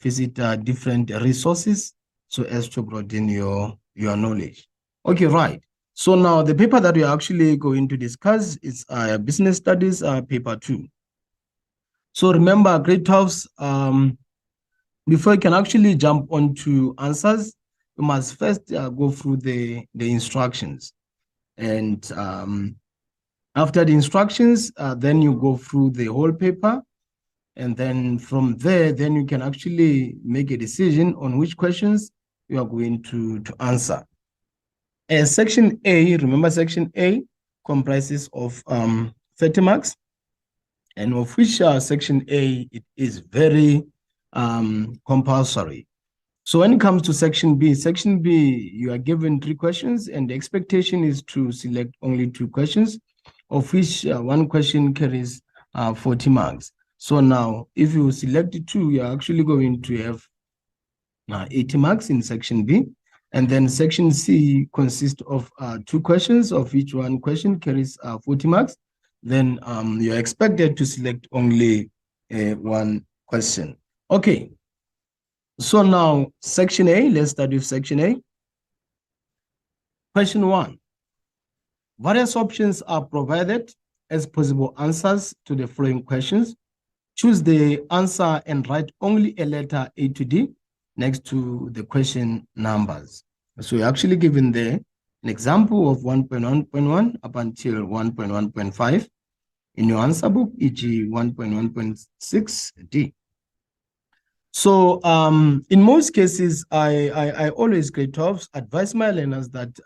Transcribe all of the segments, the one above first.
visit different resources so as to broaden your knowledge. Okay, right. So now the paper that we are actually going to discuss is Business Studies paper 2. So remember, grade 12s, before you can actually jump onto answers, you must first go through the instructions. And after the instructions, then you go through the whole paper. And then from there, then you can actually make a decision on which questions you are going to answer. Section A, remember section A comprises of 30 marks. And of which section A, it is very compulsory. So when it comes to section B, you are given 3 questions, and the expectation is to select only 2 questions, of which 1 question carries 40 marks. So now, if you select 2, you're actually going to have 80 marks in section B. And then section C consists of 2 questions, of which 1 question carries 40 marks. Then you're expected to select only 1 question. Okay. So now, section A, let's start with section A. Question 1. Various options are provided as possible answers to the following questions. Choose the answer and write only a letter A to D next to the question numbers. So you're actually given there an example of 1.1.1 up until 1.1.5 in your answer book, e.g. 1.1.6D. So in most cases, I always, grade 12s, advise my learners that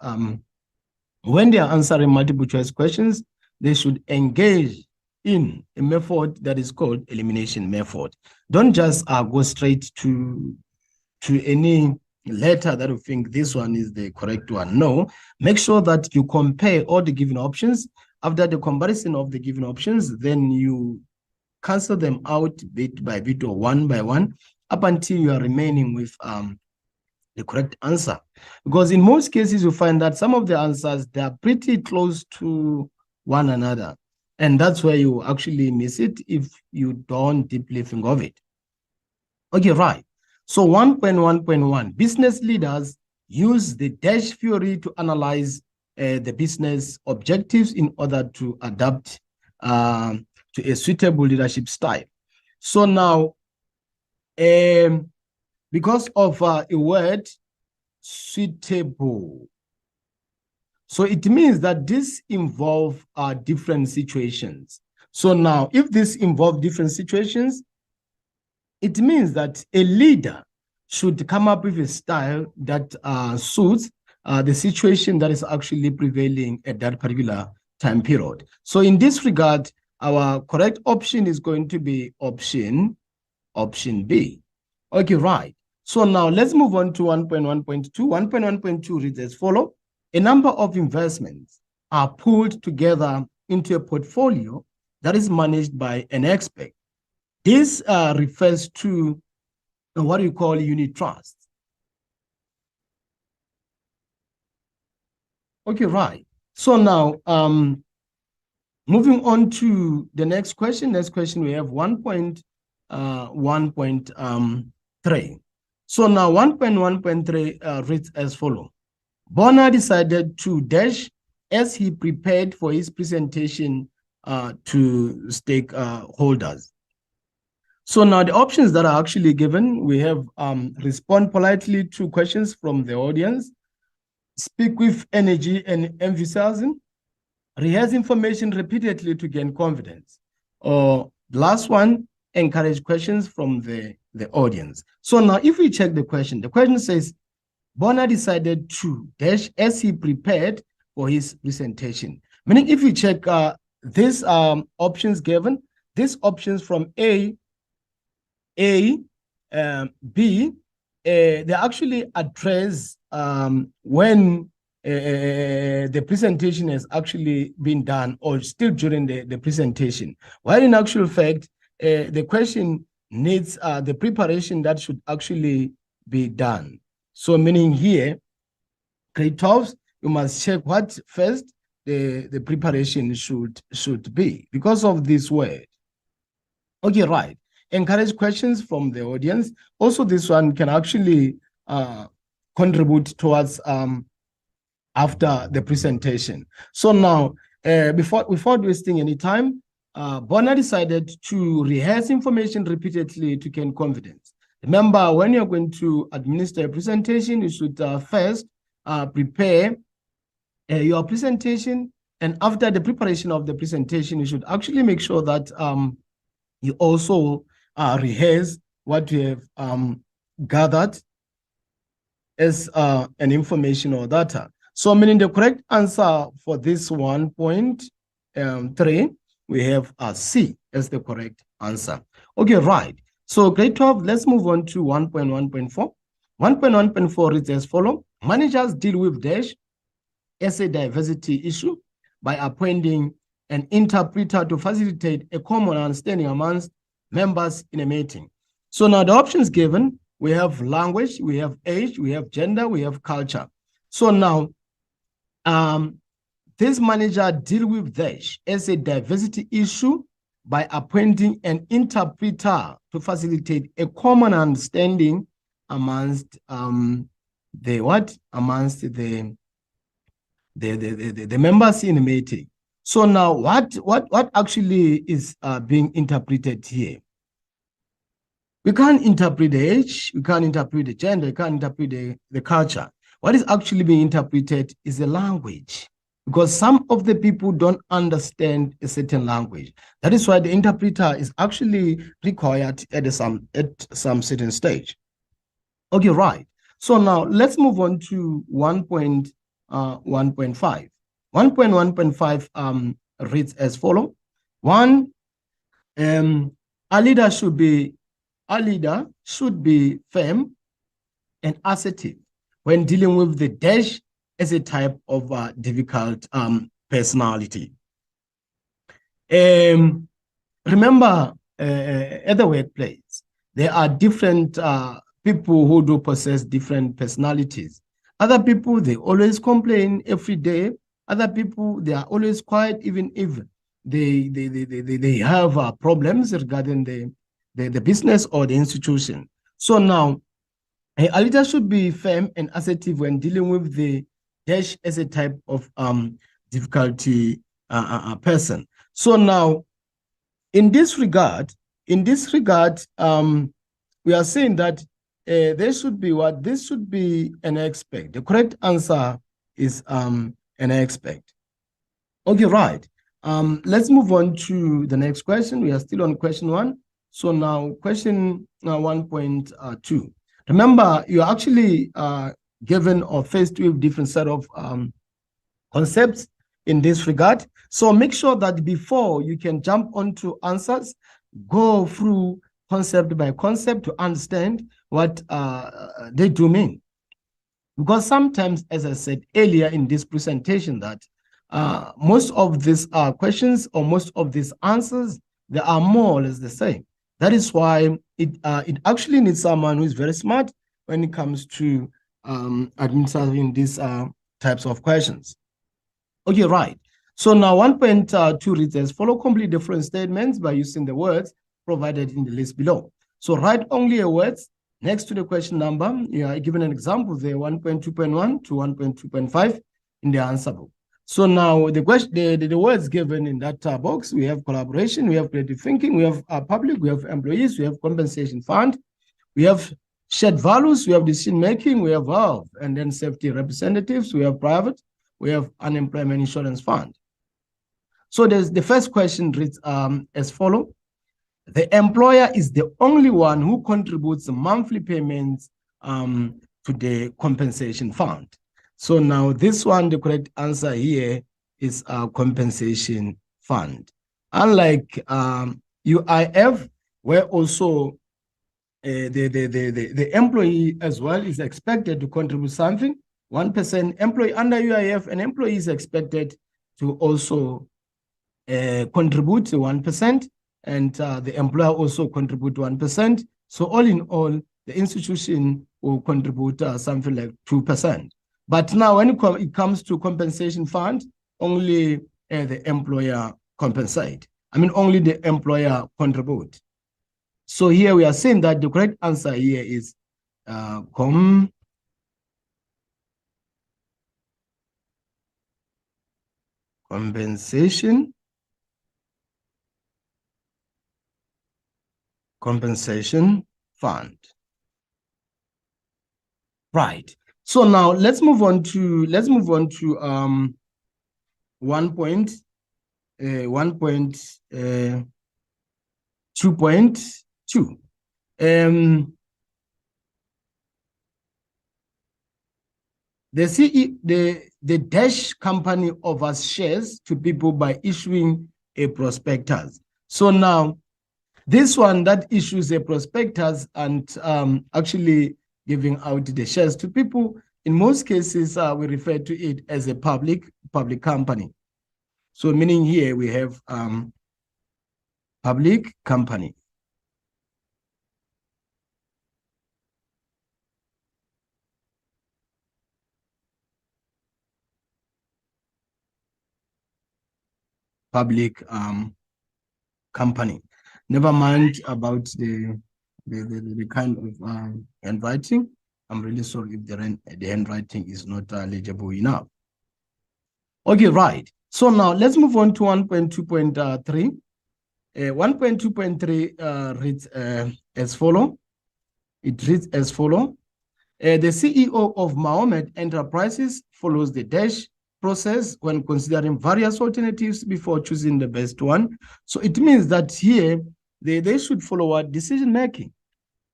when they are answering multiple choice questions, they should engage in a method that is called elimination method. Don't just go straight to any letter that you think this one is the correct one. No, make sure that you compare all the given options. After the comparison of the given options, then you cancel them out bit by bit or one by one, up until you are remaining with the correct answer. Because in most cases, you find that some of the answers, they are pretty close to one another. And that's where you actually miss it if you don't deeply think of it. Okay, right. So 1.1.1, business leaders use the dash theory to analyze the business objectives in order to adapt to a suitable leadership style. So now, because of a word suitable, so it means that this involves different situations. So now, if this involves different situations, it means that a leader should come up with a style that suits the situation that is actually prevailing at that particular time period. So in this regard, our correct option is going to be option B. Okay, right. So now let's move on to 1.1.2. 1.1.2 reads as follows. A number of investments are pulled together into a portfolio that is managed by an expert. This refers to what you call unit trust. Okay, right. So now, moving on to the next question. Next question, we have 1.1.3. So now 1.1.3 reads as follows. Bonner decided to dash as he prepared for his presentation to stakeholders. So now the options that are actually given, we have respond politely to questions from the audience, speak with energy and enthusiasm, rehearse information repeatedly to gain confidence, or the last one, encourage questions from the audience. So now if we check the question says, Bonner decided to dash as he prepared for his presentation. Meaning if you check these options given, these options from A, B, they actually address when the presentation has actually been done or still during the presentation. While in actual fact, the question needs the preparation that should actually be done. So meaning here, grade 12, you must check what first the preparation should be because of this word. Okay, right. encourage questions from the audience. Also, this one can actually contribute towards after the presentation. So now, before wasting any time, Bonner decided to rehearse information repeatedly to gain confidence. Remember, when you're going to administer a presentation, you should first prepare your presentation. And after the preparation of the presentation, you should actually make sure that you also rehearse what you have gathered as an information or data. So meaning the correct answer for this 1.3, we have C as the correct answer. Okay, right. So grade 12, let's move on to 1.1.4. 1.1.4 reads as follows. Managers deal with dash as a diversity issue by appointing an interpreter to facilitate a common understanding amongst members in a meeting. So now the options given, we have language, we have age, we have gender, we have culture. So now, this manager deal with this as a diversity issue by appointing an interpreter to facilitate a common understanding amongst the members in the meeting. So now, what actually is being interpreted here? We can't interpret the age, we can't interpret the gender, we can't interpret the culture. What is actually being interpreted is the language, because some of the people don't understand a certain language. That is why the interpreter is actually required at some certain stage. Okay, right. So now let's move on to 1.1.5. 1.1.5 reads as follows. One, a leader should be firm and assertive when dealing with the dash as a type of difficult personality. Remember, at the workplace, there are different people who do possess different personalities. Other people, they always complain every day. Other people, they are always quiet, even if they have problems regarding the business or the institution. So now, a leader should be firm and assertive when dealing with the dash as a type of difficulty person. So now, in this regard, we are saying that there should be what? This should be an expect. The correct answer is an expect. Okay, right. Let's move on to the next question. We are still on question 1. So now question 1.2. Remember, you're actually given or faced with different set of concepts in this regard. So make sure that before you can jump onto answers, go through concept by concept to understand what they do mean. Because sometimes, as I said earlier in this presentation, that most of these questions or most of these answers, they are more or less the same. That is why it actually needs someone who is very smart when it comes to administering these types of questions. Okay, right. So now 1.2 reads as follow: complete different statements by using the words provided in the list below. So write only a words next to the question number. You are given an example there, 1.2.1 to 1.2.5 in the answer book. So now the words given in that box, we have collaboration, we have creative thinking, we have public, we have employees, we have compensation fund, we have shared values, we have decision making, we have health, and then safety representatives, we have private, we have unemployment insurance fund. So the first question reads as follows. The employer is the only one who contributes monthly payments to the compensation fund. So now this one, the correct answer here is compensation fund. Unlike UIF, where also the employee as well is expected to contribute something, 1%. Employee under UIF, an employee is expected to also contribute 1%, and the employer also contribute 1%. So all in all, the institution will contribute something like 2%. But now when it comes to compensation fund, only the employer compensate. I mean, only the employer contribute. So here we are saying that the correct answer here is compensation fund. Right. So now let's move on to 2.2. The Dash company offers shares to people by issuing a prospectus. So now this one that issues a prospectus and actually giving out the shares to people, in most cases, we refer to it as a public company. So meaning here we have public company. Public company. Never mind about the kind of handwriting. I'm really sorry if the handwriting is not legible enough. Okay, right. So now let's move on to 1.2.3. 1.2.3 reads as follow. It reads as follow. The CEO of Mahomet Enterprises follows the Dash process when considering various alternatives before choosing the best one. So it means that here they should follow what decision making.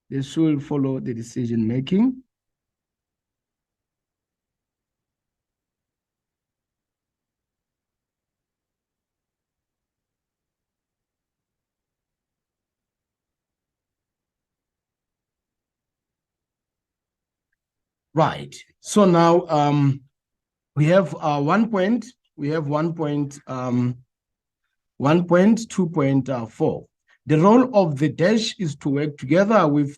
They should follow the decision making. Right. So now we have 1.2.4. The role of the Dash is to work together with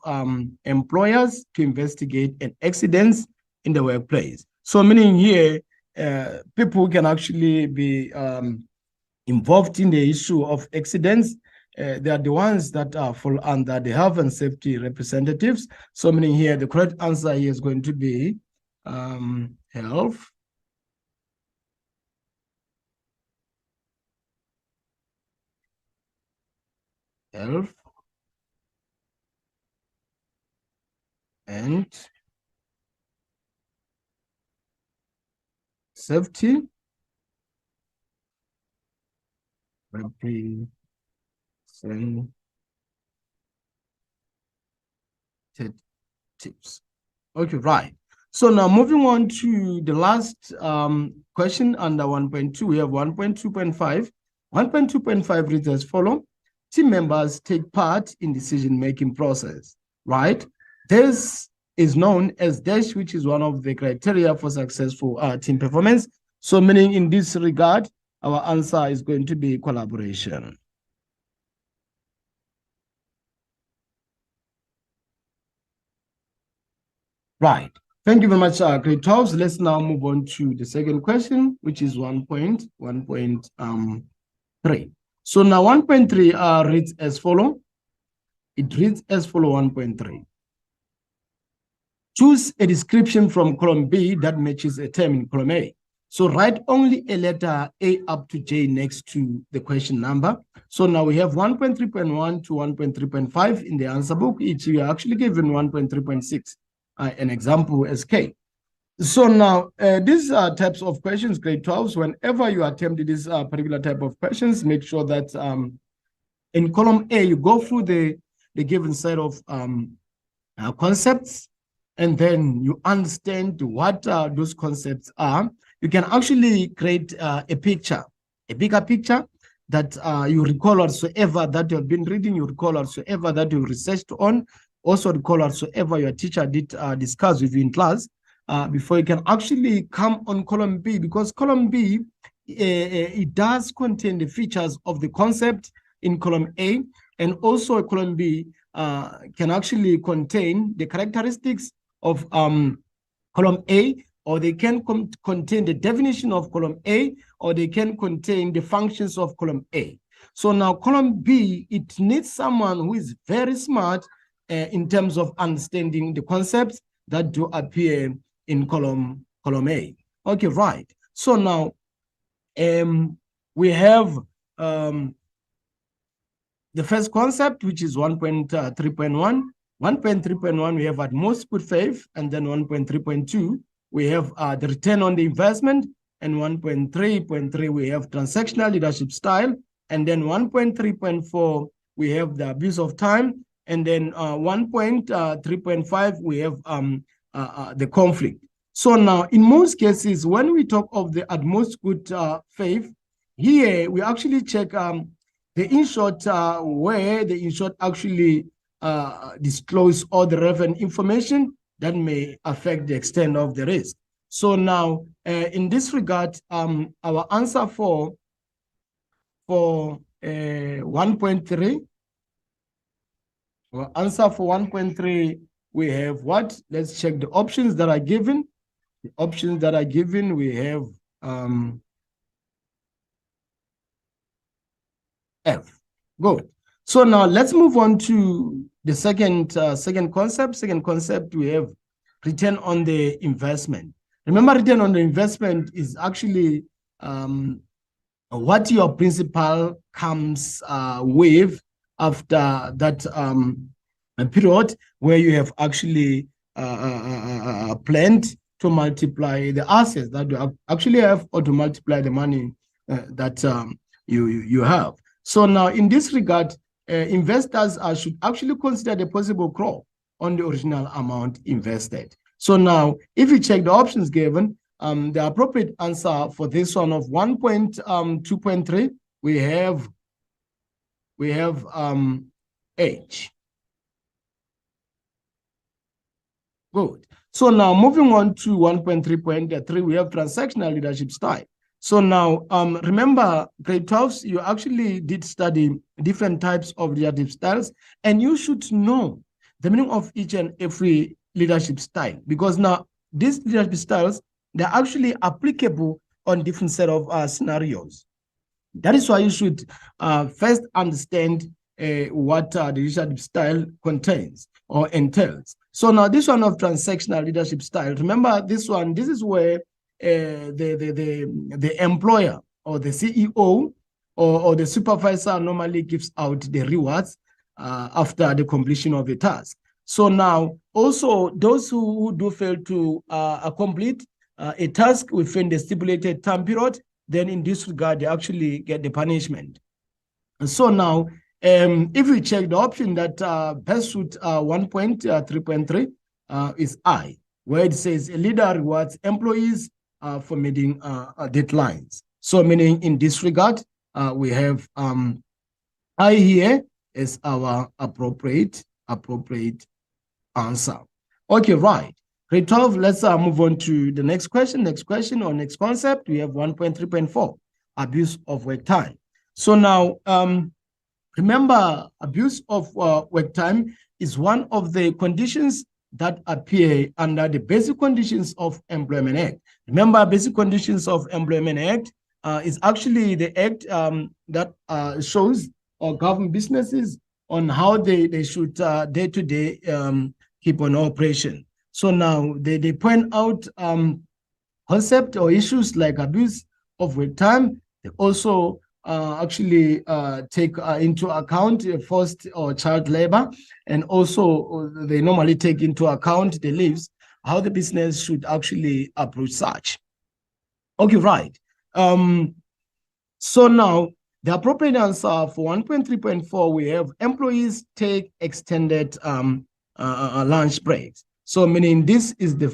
employers to investigate an accidents in the workplace. So meaning here, people can actually be involved in the issue of accidents. They are the ones that fall under the health and safety representatives. So meaning here, the correct answer here is going to be health and safety representatives. Okay, right. So now moving on to the last question under 1.2, we have 1.2.5. 1.2.5 reads as follow. Team members take part in decision-making process, right? This is known as Dash, which is one of the criteria for successful team performance. So meaning in this regard, our answer is going to be collaboration. Right. Thank you very much, grade 12. Let's now move on to the second question, which is 1.1.3. So now 1.3 reads as follow. It reads as follow 1.3. Choose a description from column B that matches a term in column A. So write only a letter A up to J next to the question number. So now we have 1.3.1 to 1.3.5 in the answer book. Each we are actually given 1.3.6, an example as K. So now these are types of questions, grade 12s. Whenever you attempt this particular type of questions, make sure that in column A, you go through the given set of concepts, and then you understand what those concepts are. You can actually create a picture, a bigger picture that you recall whatsoever that you have been reading, you recall whatsoever that you researched on, also recall whatsoever your teacher did discuss with you in class before you can actually come on column B, because column B, it does contain the features of the concept in column A, and also column B can actually contain the characteristics of column A, or they can contain the definition of column A, or they can contain the functions of column A. So now column B, it needs someone who is very smart in terms of understanding the concepts that do appear in column A. Okay, right. So now we have the first concept, which is 1.3.1. 1.3.1, we have at most good faith, and then 1.3.2, we have the return on the investment, and 1.3.3, we have transactional leadership style, and then 1.3.4, we have the abuse of time, and then 1.3.5, we have the conflict. So now, in most cases, when we talk of the at most good faith, here we actually check the insured where the insured actually disclose all the relevant information that may affect the extent of the risk. So now, in this regard, our answer for 1.3, our answer for 1.3, we have what? Let's check the options that are given. The options that are given, we have F. Good. So now let's move on to the second concept. Second concept, we have return on the investment. Remember, return on the investment is actually what your principal comes with after that period where you have actually planned to multiply the assets that you actually have, or to multiply the money that you have. So now, in this regard, investors should actually consider the possible crop on the original amount invested. So now, if you check the options given, the appropriate answer for this one of 1.2.3, we have H. Good. So now, moving on to 1.3.3, we have transactional leadership style. So now, remember, grade 12s, you actually did study different types of leadership styles, and you should know the meaning of each and every leadership style, because now these leadership styles, they're actually applicable on different set of scenarios. That is why you should first understand what the leadership style contains or entails. So now this one of transactional leadership style, remember this one, this is where the employer or the CEO or the supervisor normally gives out the rewards after the completion of a task. So now also those who do fail to complete a task within the stipulated time period, then in this regard, they actually get the punishment. So now, if we check the option that best suit 1.3.3 is I, where it says a leader rewards employees for meeting deadlines. So meaning in this regard, we have I here is our appropriate answer. Okay, right. Grade 12, let's move on to the next question. Next question or next concept, we have 1.3.4, abuse of work time. So now, remember, abuse of work time is one of the conditions that appear under the Basic Conditions of Employment Act. Remember, Basic Conditions of Employment Act is actually the act that shows or govern businesses on how they should day-to-day keep on operation. So now they point out concept or issues like abuse of work time. They also actually take into account forced or child labor, and also they normally take into account the leaves, how the business should actually approach such. Okay, right. So now the appropriate answer for 1.3.4, we have employees take extended lunch breaks. So meaning this is the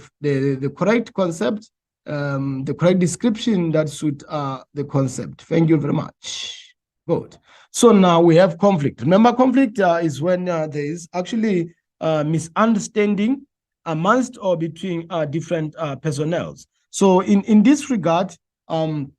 correct concept, the correct description that suit the concept. Thank you very much. Good. So now we have conflict. Remember, conflict is when there is actually misunderstanding amongst or between different personnels. So in this regard, the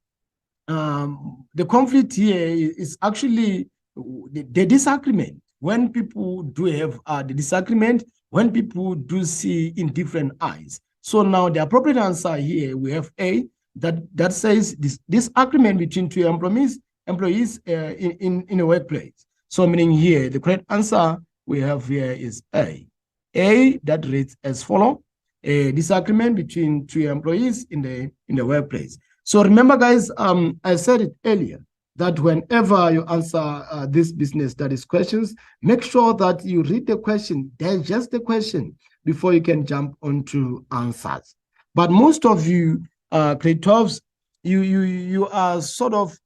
conflict here is actually the disagreement. When people do have the disagreement, when people do see in different eyes. So now the appropriate answer here, we have A, that says this agreement between two employees employees in a workplace. So meaning here, the correct answer we have here is A. A, that reads as follow: a disagreement between two employees in the workplace. So remember, guys, I said it earlier that whenever you answer these business studies questions, make sure that you read the question, digest the question before you can jump onto answers. But most of you, grade 12s, you are sort of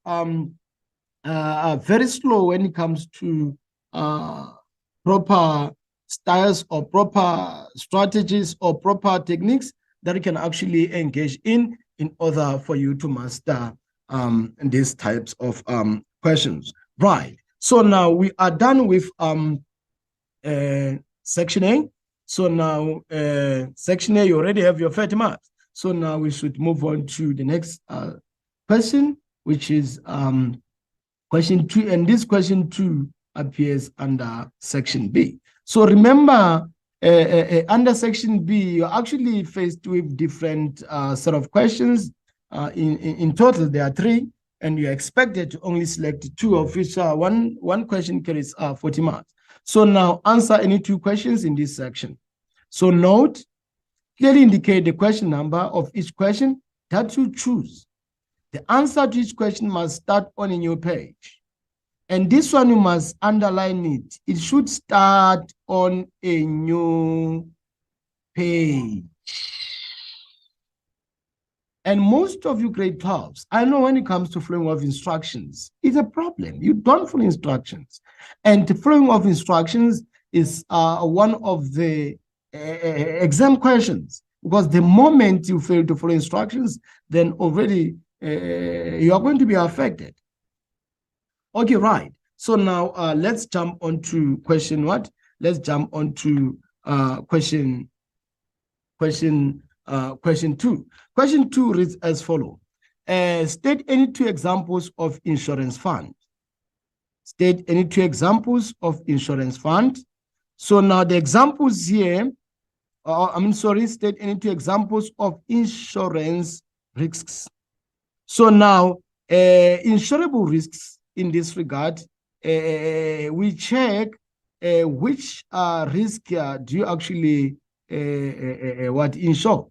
very slow when it comes to proper styles or proper strategies or proper techniques that you can actually engage in order for you to master these types of questions. Right. So now we are done with section A. So now section A, you already have your 30 marks. So now we should move on to the next question, which is question 2. And this question 2 appears under section B. So remember, under section B, you're actually faced with different set of questions. In total, there are 3, and you're expected to only select 2, of which one question carries 40 marks. So now answer any 2 questions in this section. So note, clearly indicate the question number of each question that you choose. The answer to each question must start on a new page. And this one, you must underline it. It should start on a new page. And most of you grade 12s, I know when it comes to following of instructions, it's a problem. You don't follow instructions. And the following of instructions is one of the exam questions, because the moment you fail to follow instructions, then already you are going to be affected. Okay, right. So now let's jump onto question what? Let's jump onto question 2. Question 2 reads as follows. State any 2 examples of insurance fund. State any 2 examples of insurance fund. So now the examples here, state any 2 examples of insurance risks. So now insurable risks in this regard, we check which risk do you actually insure.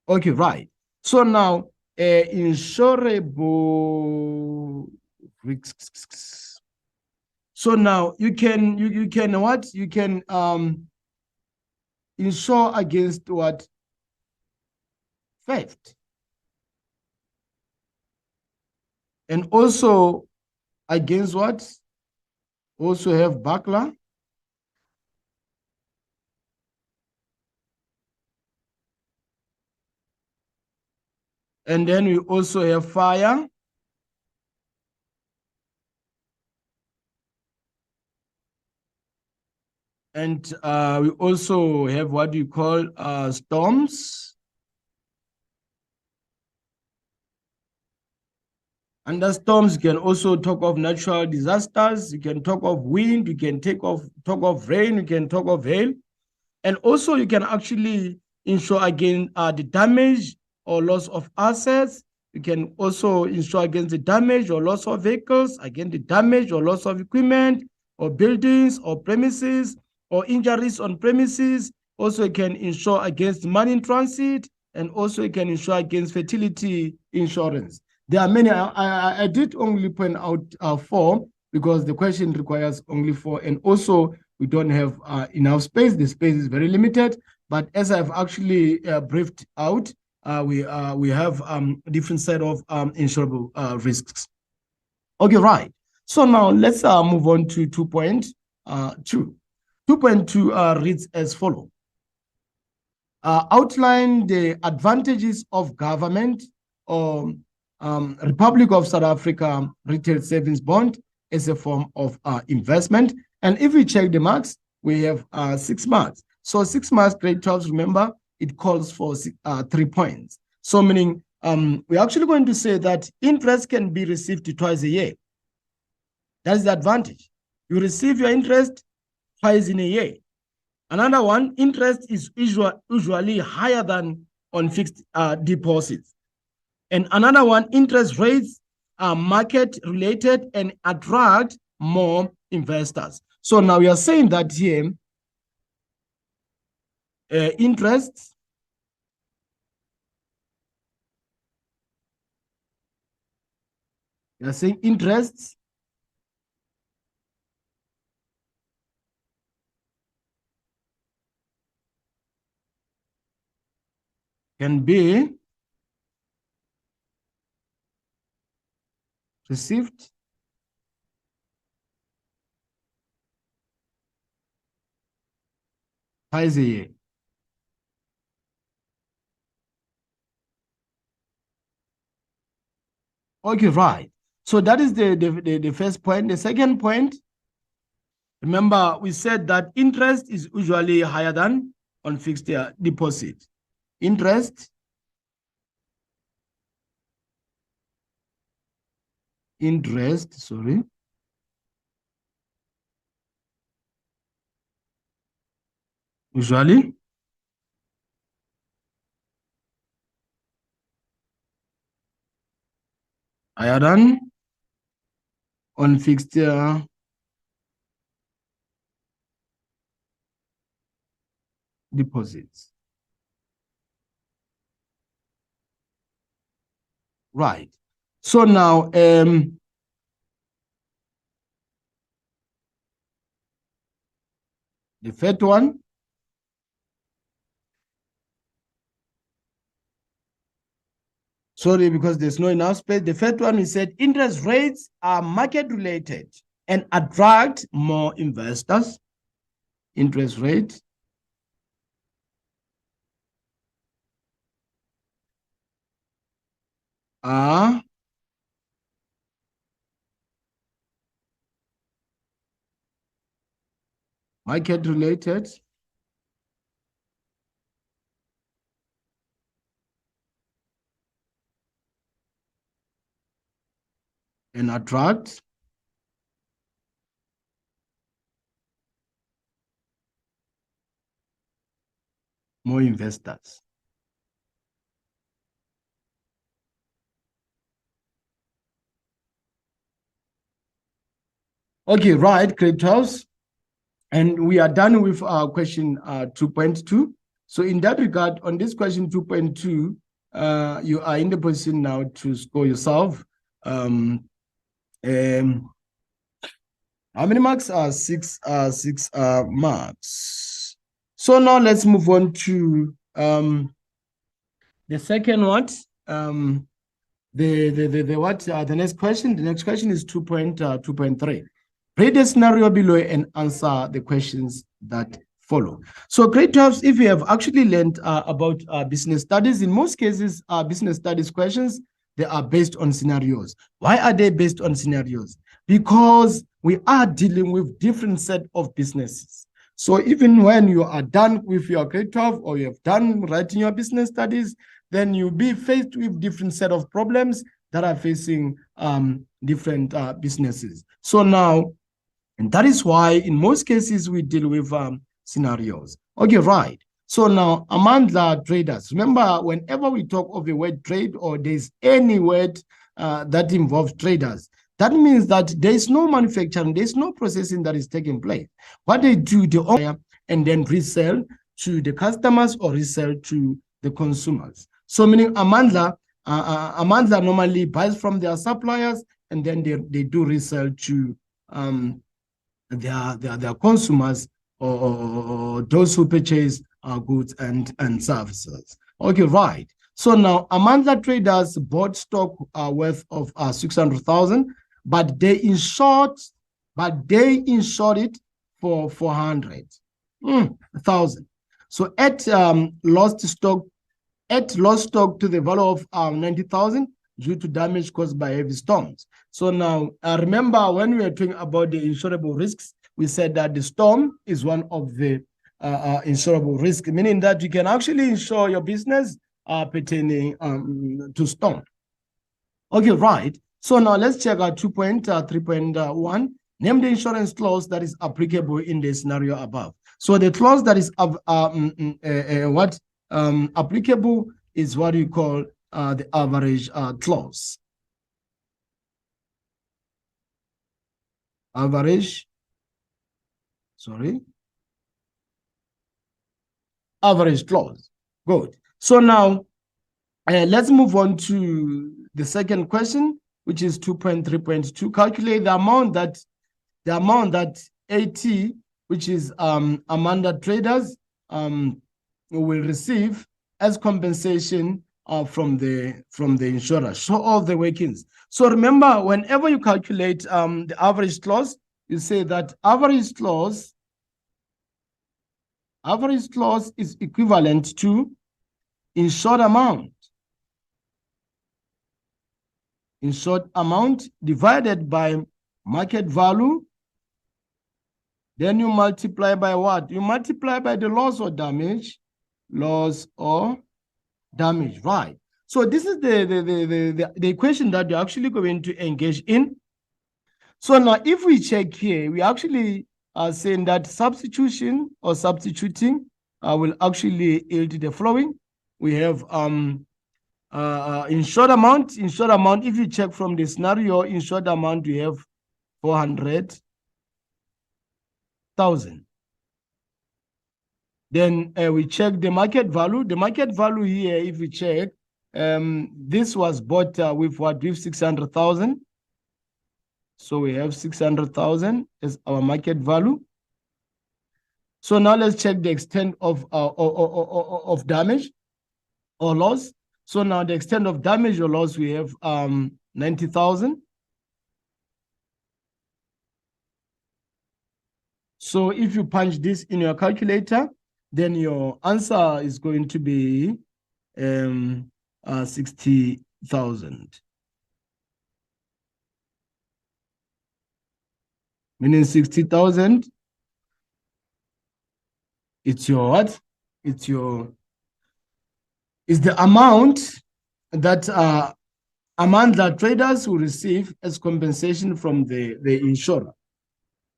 Okay, right. So now insurable risks. So now you can insure against what? Theft. And also against what? Also have burglar. And then we also have fire. And we also have what you call storms. Under storms, you can also talk of natural disasters. You can talk of wind. You can talk of rain. You can talk of hail. And also you can actually insure against the damage or loss of assets. You can also insure against the damage or loss of vehicles, against the damage or loss of equipment or buildings or premises or injuries on premises. Also, you can insure against money in transit, and also you can insure against fertility insurance. There are many. I did only point out 4 because the question requires only 4, and also we don't have enough space. The space is very limited. But as I've actually briefed out, we have a different set of insurable risks. Okay, right. So now let's move on to 2.2. 2.2 reads as follows. Outline the advantages of government or Republic of South Africa retail savings bond as a form of investment. And if we check the marks, we have 6 marks. So 6 marks, grade 12, remember, it calls for 3 points. So meaning we're actually going to say that interest can be received twice a year. That's the advantage. You receive your interest twice in a year. Another one, interest is usually higher than on fixed deposits. And another one, interest rates are market related and attract more investors. So now we are saying that here, interest we are saying interests can be received twice a year. Okay, right. So that is the first point. The second point, remember we said that interest is usually higher than on fixed deposit. Interest sorry, usually higher than on fixed deposits. Right. So now, the third one, sorry, because there's no enough space. The third one, we said interest rates are market related and attract more investors. Interest rate are market related and attract more investors. Okay, right, grade 12. And we are done with our question 2.2. So in that regard, on this question 2.2, you are in the position now to score yourself. How many marks are six marks? So now let's move on to the second one. The next question? The next question is 2.3. Read the scenario below and answer the questions that follow. So grade 12, if you have actually learned about business studies, in most cases, business studies questions, they are based on scenarios. Why are they based on scenarios? Because we are dealing with different set of businesses. So even when you are done with your grade 12 or you have done writing your business studies, then you'll be faced with different set of problems that are facing different businesses. So now, and that is why in most cases we deal with scenarios. Okay, right. So now among the traders, remember whenever we talk of the word trade or there's any word that involves traders, that means that there is no manufacturing, there's no processing that is taking place. What they do, they order and then resell to the customers or resell to the consumers. So meaning Amandla normally buys from their suppliers and then they do resell to their consumers or those who purchase goods and services. Okay, right. So now Amandla traders bought stock worth of 600,000, but they insured it for 400,000. So at lost stock to the value of 90,000 due to damage caused by heavy storms. So now, remember when we were talking about the insurable risks, we said that the storm is one of the insurable risks, meaning that you can actually insure your business pertaining to storm. Okay, right. So now let's check out 2.3.1. Name the insurance clause that is applicable in the scenario above. So the clause that is applicable is what you call the average clause. Average clause. Good. So now let's move on to the second question, which is 2.3.2. Calculate the amount that AT, which is Amanda Traders, will receive as compensation from the insurer. Show all the workings. So remember, whenever you calculate the average clause, you say that average clause is equivalent to insured amount. Insured amount divided by market value. Then you multiply by what? You multiply by the loss or damage. Loss or damage, right? So this is the equation that you're actually going to engage in. So now if we check here, we actually are saying that substituting will actually yield the following. We have insured amount. If you check from the scenario, insured amount, we have 400,000. Then we check the market value. The market value here, if we check, this was bought with what? With 600,000. So we have 600,000 as our market value. So now let's check the extent of damage or loss. So now the extent of damage or loss, we have 90,000. So if you punch this in your calculator, then your answer is going to be 60,000. Meaning 60,000. It's your what? It's the amount that Amanda Traders will receive as compensation from the insurer.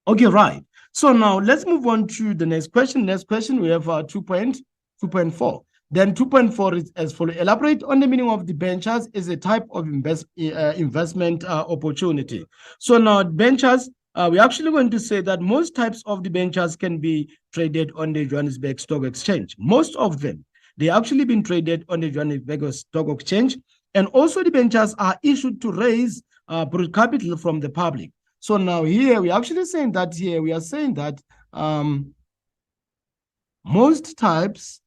Okay, right. So now let's move on to the next question. Next question, we have 2.4. Then 2.4 is as follows. Elaborate on the meaning of debentures as a type of investment opportunity. So now debentures, we're actually going to say that most types of debentures can be traded on the Johannesburg Stock Exchange. Most of them, they actually been traded on the Johannesburg Stock Exchange. And also debentures are issued to raise broad capital from the public. So now here we're actually saying that most types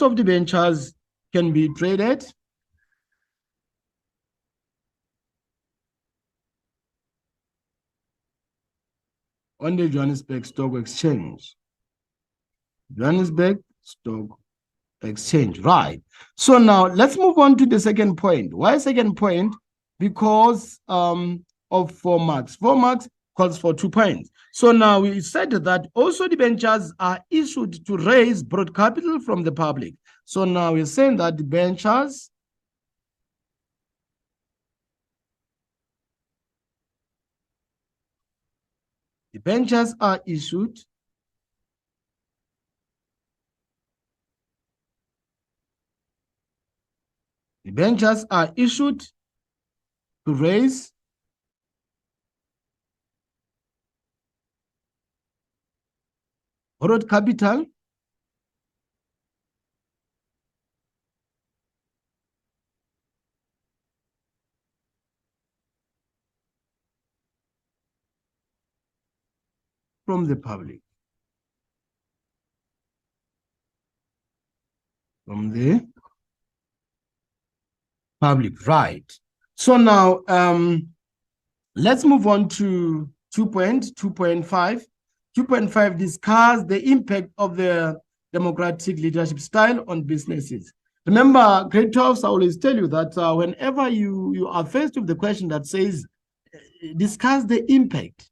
of debentures can be traded on the Johannesburg Stock Exchange. Johannesburg Stock Exchange, right? So now let's move on to the second point. Why second point? Because of 4 marks. 4 marks calls for 2 points. So now we said that also debentures are issued to raise broad capital from the public. So now we're saying that debentures are issued to raise borrowed capital from the public. Right? So now let's move on to 2.5. 2.5 discuss the impact of the democratic leadership style on businesses. Remember, grade 12s, I always tell you that whenever you are faced with the question that says discuss the impact,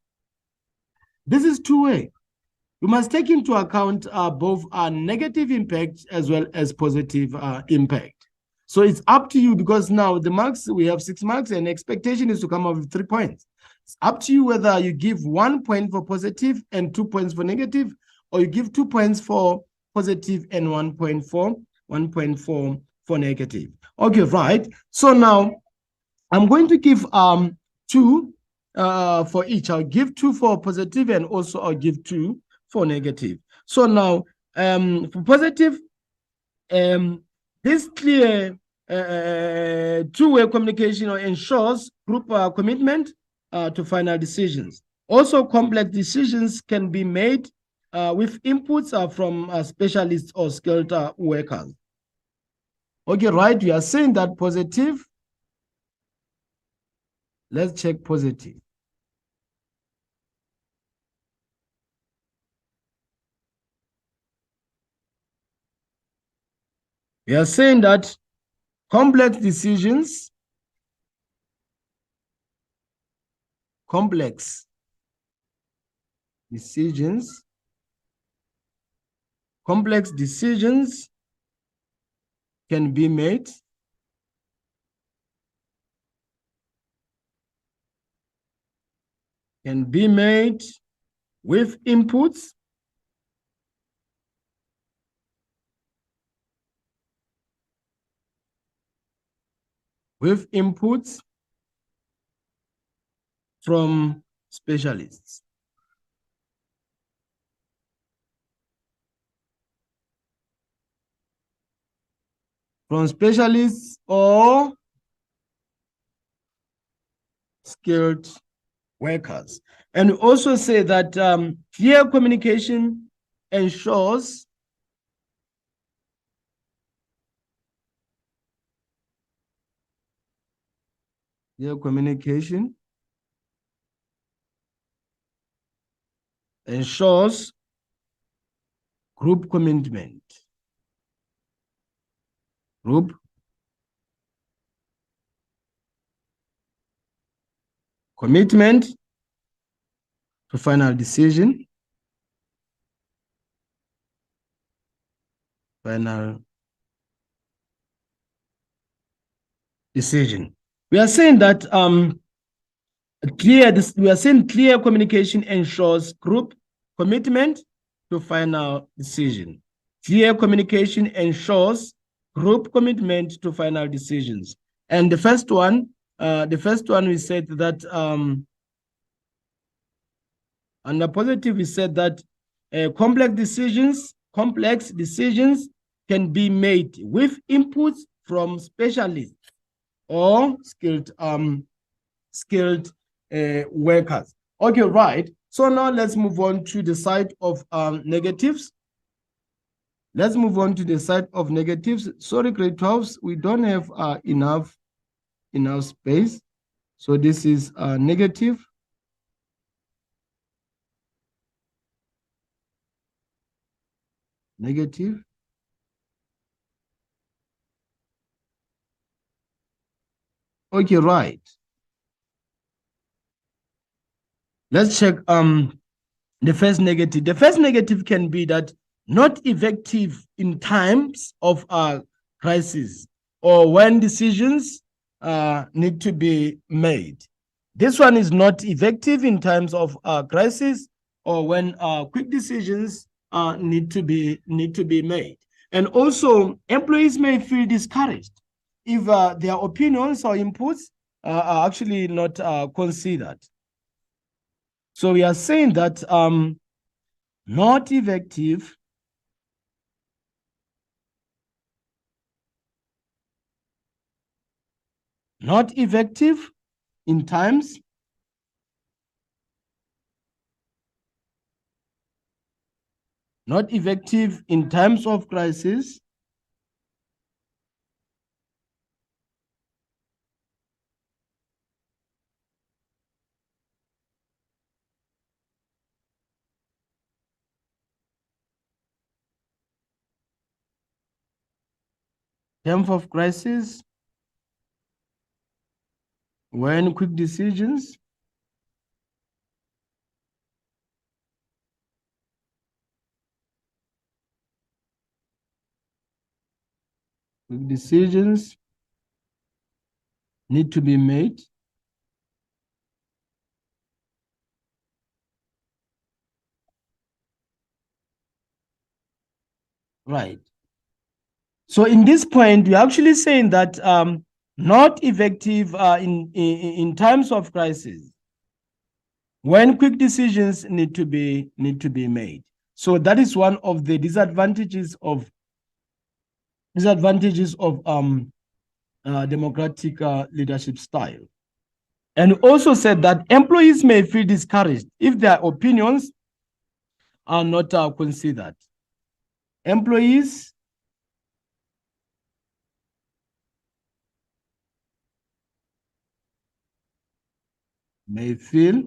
this is two-way. We must take into account both negative impact as well as positive impact. So it's up to you, because now the marks, we have 6 marks and expectation is to come up with 3 points. It's up to you whether you give 1 point for positive and 2 points for negative, or you give 2 points for positive and 1 point for negative. Okay, right. So now I'm going to give 2 for each. I'll give 2 for positive and also I'll give 2 for negative. So now for positive, this clear two-way communication ensures group commitment to final decisions. Also, complex decisions can be made with inputs from specialists or skilled workers. Okay, right, we are saying that positive. Let's check positive. We are saying that complex decisions can be made with inputs from specialists. From specialists or skilled workers. And we also say that clear communication ensures group commitment. To final decision. We are saying that clear communication ensures group commitment to final decision. Clear communication ensures group commitment to final decisions. And the first one we said that under positive, we said that complex decisions can be made with inputs from specialists or skilled workers. Okay, right. So now let's move on to the side of negatives. Sorry, grade 12s, we don't have enough space. So this is negative. Okay, right. Let's check the first negative. The first negative can be that not effective in times of crisis or when decisions need to be made. This one is not effective in times of crisis or when quick decisions need to be made. And also, employees may feel discouraged if their opinions or inputs are actually not considered. So we are saying that not effective in times of crisis when quick decisions decisions need to be made. Right. So in this point, we're actually saying that not effective in times of crisis when quick decisions need to be made. So that is one of the disadvantages of democratic leadership style. And also said that employees may feel discouraged if their opinions are not considered. Employees may feel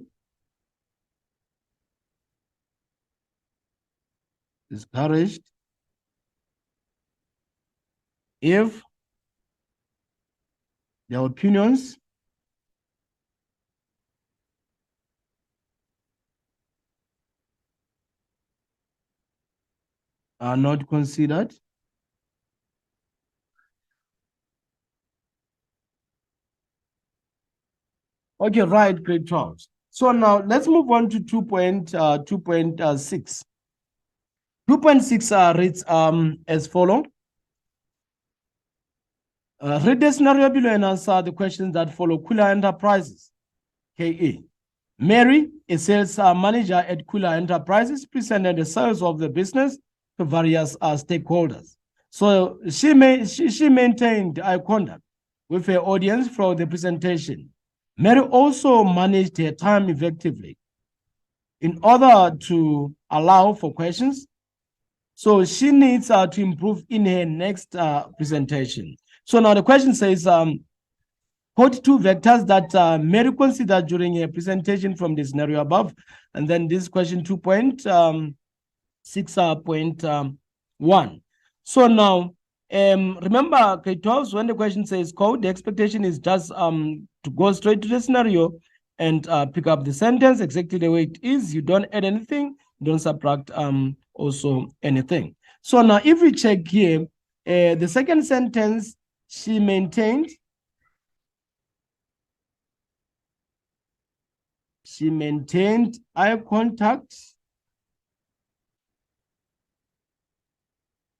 discouraged if their opinions are not considered. Okay, right, great job. So now let's move on to 2.6. 2.6 reads as follows. Read the scenario below and answer the questions that follow. Kula Enterprises, KA. Mary, a sales manager at Kula Enterprises, presented the sales of the business to various stakeholders. So she maintained eye contact with her audience for the presentation. Mary also managed her time effectively in order to allow for questions. So she needs to improve in her next presentation. So now the question says, quote two vectors that Mary considered during her presentation from the scenario above. And then this question 2.6.1. So now, remember K12, when the question says code, the expectation is just to go straight to the scenario and pick up the sentence exactly the way it is. You don't add anything, don't subtract also anything. So now if we check here, the second sentence, she maintained eye contact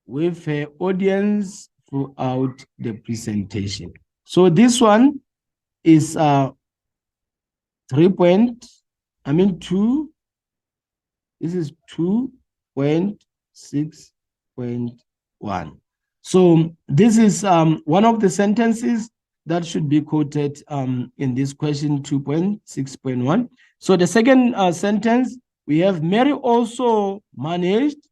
with her audience throughout the presentation. So this one is 2. This is 2.6.1. So this is one of the sentences that should be quoted in this question 2.6.1. So the second sentence, we have Mary also managed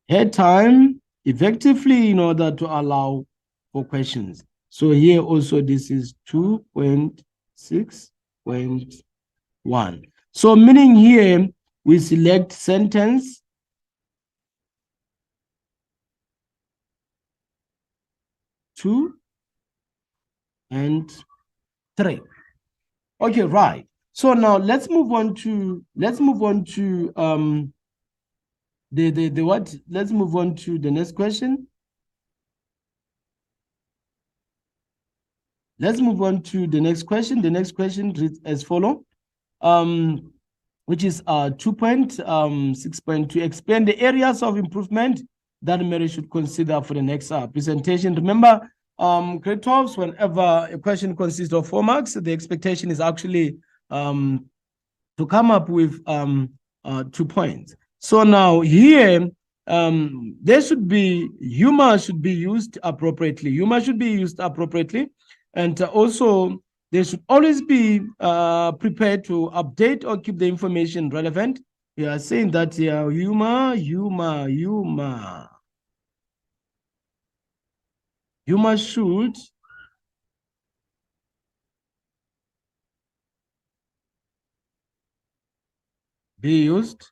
her time effectively in order to allow for questions. So here also this is 2.6.1. So meaning here we select sentence 2 and 3. Okay, right. So now let's move on to the what? Let's move on to the next question. Let's move on to the next question. The next question reads as follows, which is 2.6.2. Explain the areas of improvement that Mary should consider for the next presentation. Remember, grade 12s, whenever a question consists of 4 marks, the expectation is actually to come up with 2 points. So now here, there should be, humor should be used appropriately. Humor should be used appropriately. And also, they should always be prepared to update or keep the information relevant. We are saying that humor should be used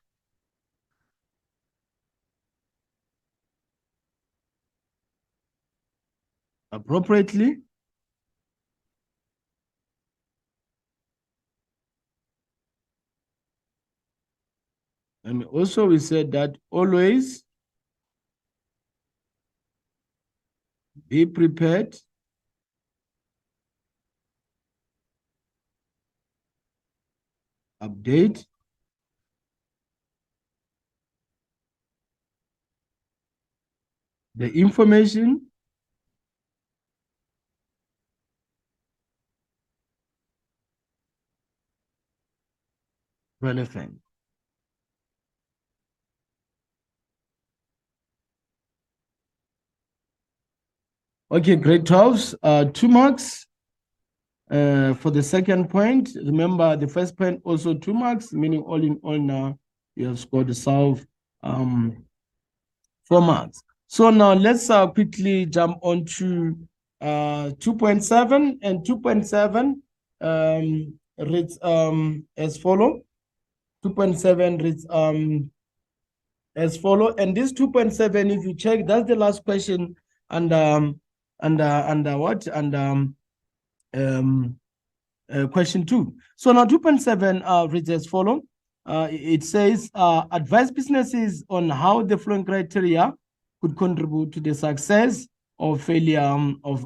appropriately Also, we said that always be prepared update the information relevant. Okay, grade 12s, 2 marks. For the second point, remember the first point also 2 marks, meaning all in all now you have scored the solve 4 marks. So now let's quickly jump on to 2.7, and 2.7 reads as follow. 2.7 reads as follow, and this 2.7, if you check, that's the last question, and what and question 2. So now 2.7 reads as follow. It says advise businesses on how the following criteria could contribute to the success or failure of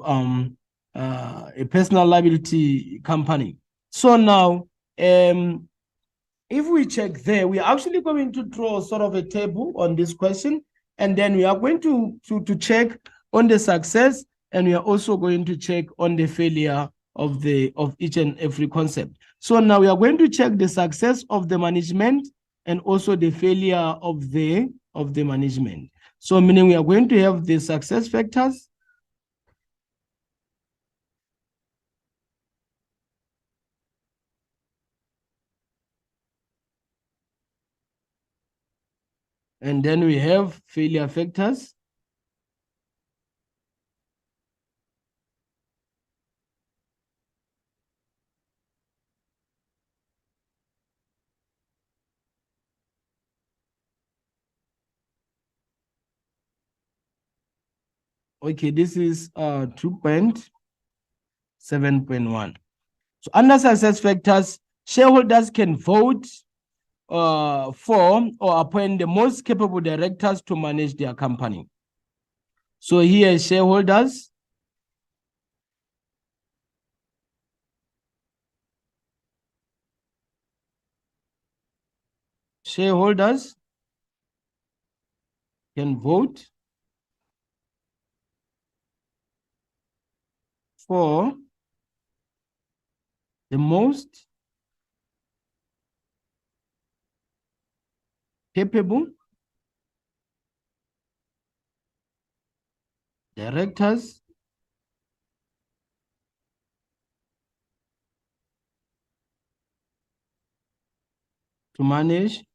a personal liability company. So now if we check there, we are actually going to draw sort of a table on this question, and then we are going to check on the success, and we are also going to check on the failure of each and every concept. So now we are going to check the success of the management and also the failure of the management. So meaning we are going to have the success factors, and then we have failure factors. Okay, this is 2.7.1. So under success factors, shareholders can vote for or appoint the most capable directors to manage their company. So here, shareholders can vote for the most capable directors to manage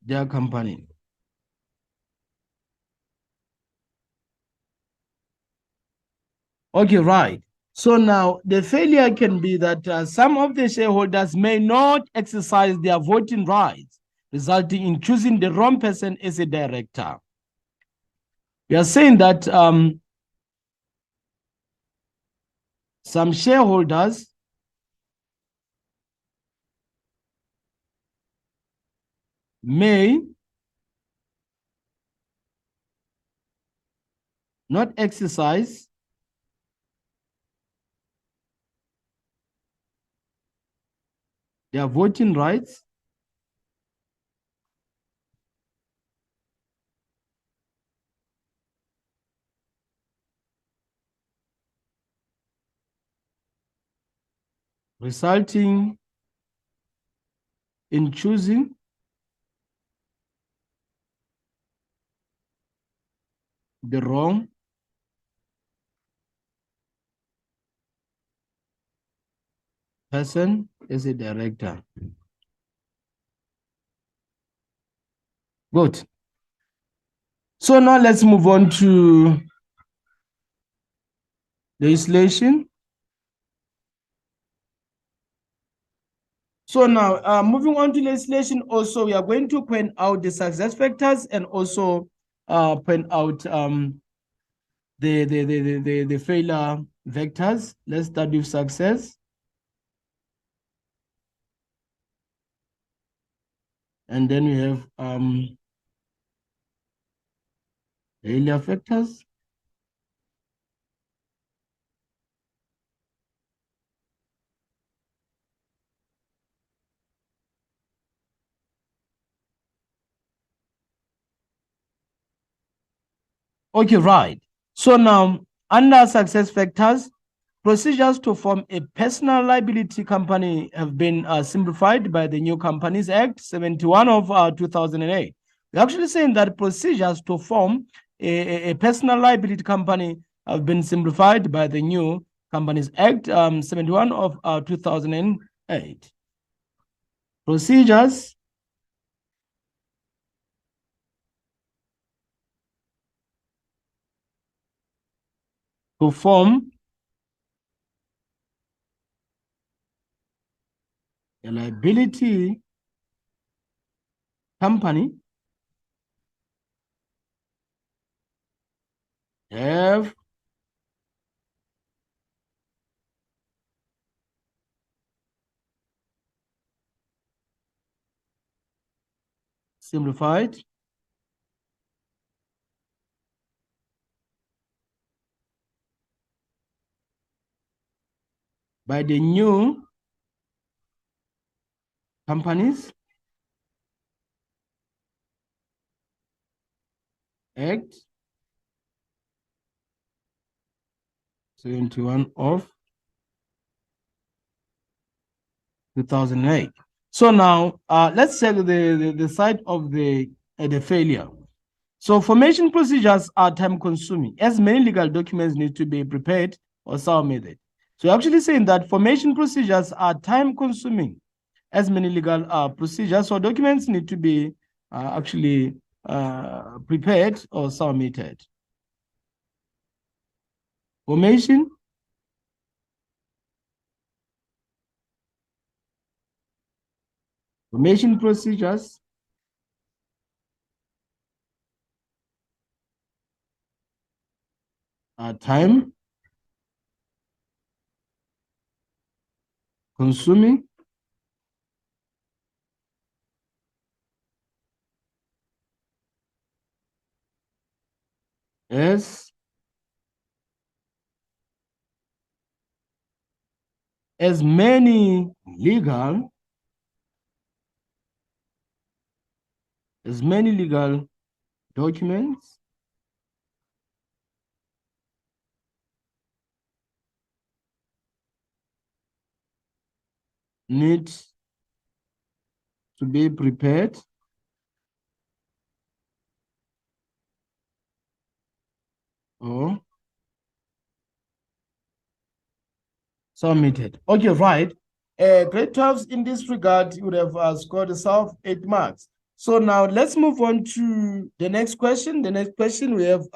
their company. Okay, right. So now the failure can be that some of the shareholders may not exercise their voting rights, resulting in choosing the wrong person as a director. We are saying that some shareholders may not exercise their voting rights resulting in choosing the wrong person as a director. Good. So now let's move on to legislation. So now moving on to legislation, also we are going to point out the success factors and also point out the failure vectors. Let's start with success. And then we have failure factors. Okay, right. So now, under success factors, procedures to form a personal liability company have been simplified by the new Companies Act 71 of 2008. We're actually saying that procedures to form a personal liability company have been simplified by the new Companies Act 71 of 2008. Procedures to form a liability company have simplified by the new Companies Act 71 of 2008. So now let's check the side of the failure. So formation procedures are time consuming as many legal documents need to be prepared or submitted. So actually saying that formation procedures are time consuming as many legal procedures or documents need to be actually prepared or submitted. Formation procedures are time consuming as many legal documents need to be prepared or submitted. Okay, right. Grade 12s in this regard, you would have scored yourself 8 marks. So now let's move on to the next question. The next question we have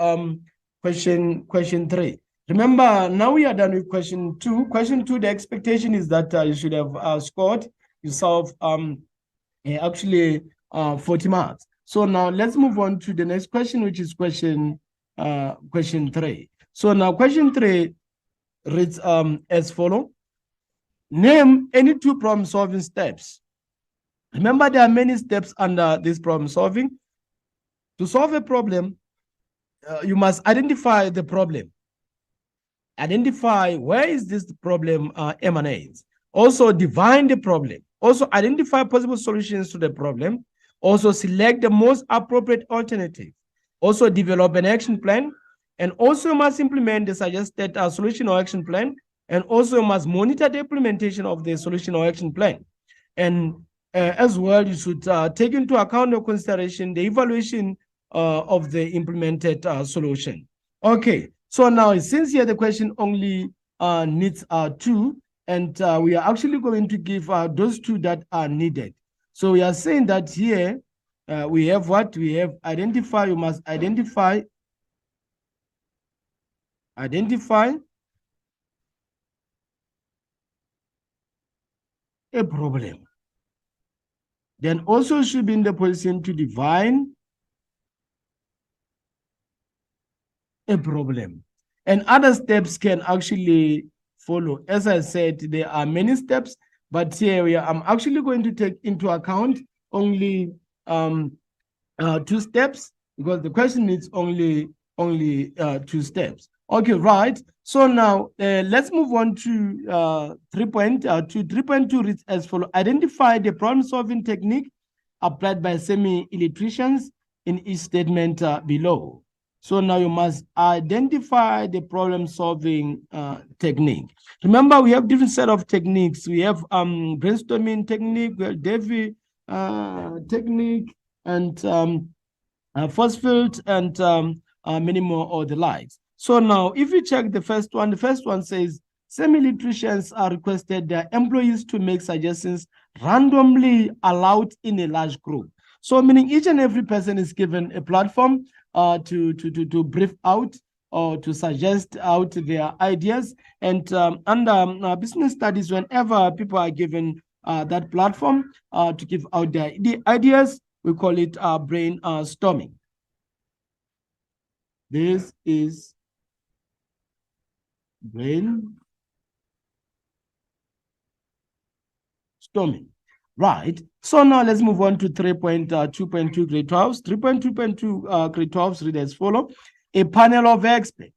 question 3. Remember, now we are done with question 2. Question 2, the expectation is that you should have scored yourself actually 40 marks. So now let's move on to the next question, which is question 3. So now question 3 reads as follows. Name any 2 problem solving steps. Remember, there are many steps under this problem solving. To solve a problem, you must identify the problem. Identify where is this problem emanates. Also define the problem. Also identify possible solutions to the problem. Also select the most appropriate alternative. Also develop an action plan. And also must implement the suggested solution or action plan. And also must monitor the implementation of the solution or action plan. And as well, you should take into account or consideration the evaluation of the implemented solution. Okay, so now since here the question only needs 2, and we are actually going to give those 2 that are needed. So we are saying that here we have what? We have identify. You must identify a problem. Then also should be in the position to define a problem. And other steps can actually follow. As I said, there are many steps, but here I'm actually going to take into account only 2 steps, because the question is only 2 steps. Okay, right. So now let's move on to 3.2. 3.2 reads as follows: identify the problem-solving technique applied by semi-electricians in each statement below. So now you must identify the problem-solving technique. Remember, we have different set of techniques. We have brainstorming technique, we have Davy technique, and force field, and many more or the likes. So now, if you check the first one says semi-electricians are requested their employees to make suggestions randomly allowed in a large group. So meaning each and every person is given a platform to brief out or to suggest out their ideas. And under business studies, whenever people are given that platform to give out the ideas, we call it brainstorming. This is brainstorming. Right. So now let's move on to 3.2.2 grade 12s. 3.2.2 grade 12s read as follow: a panel of experts.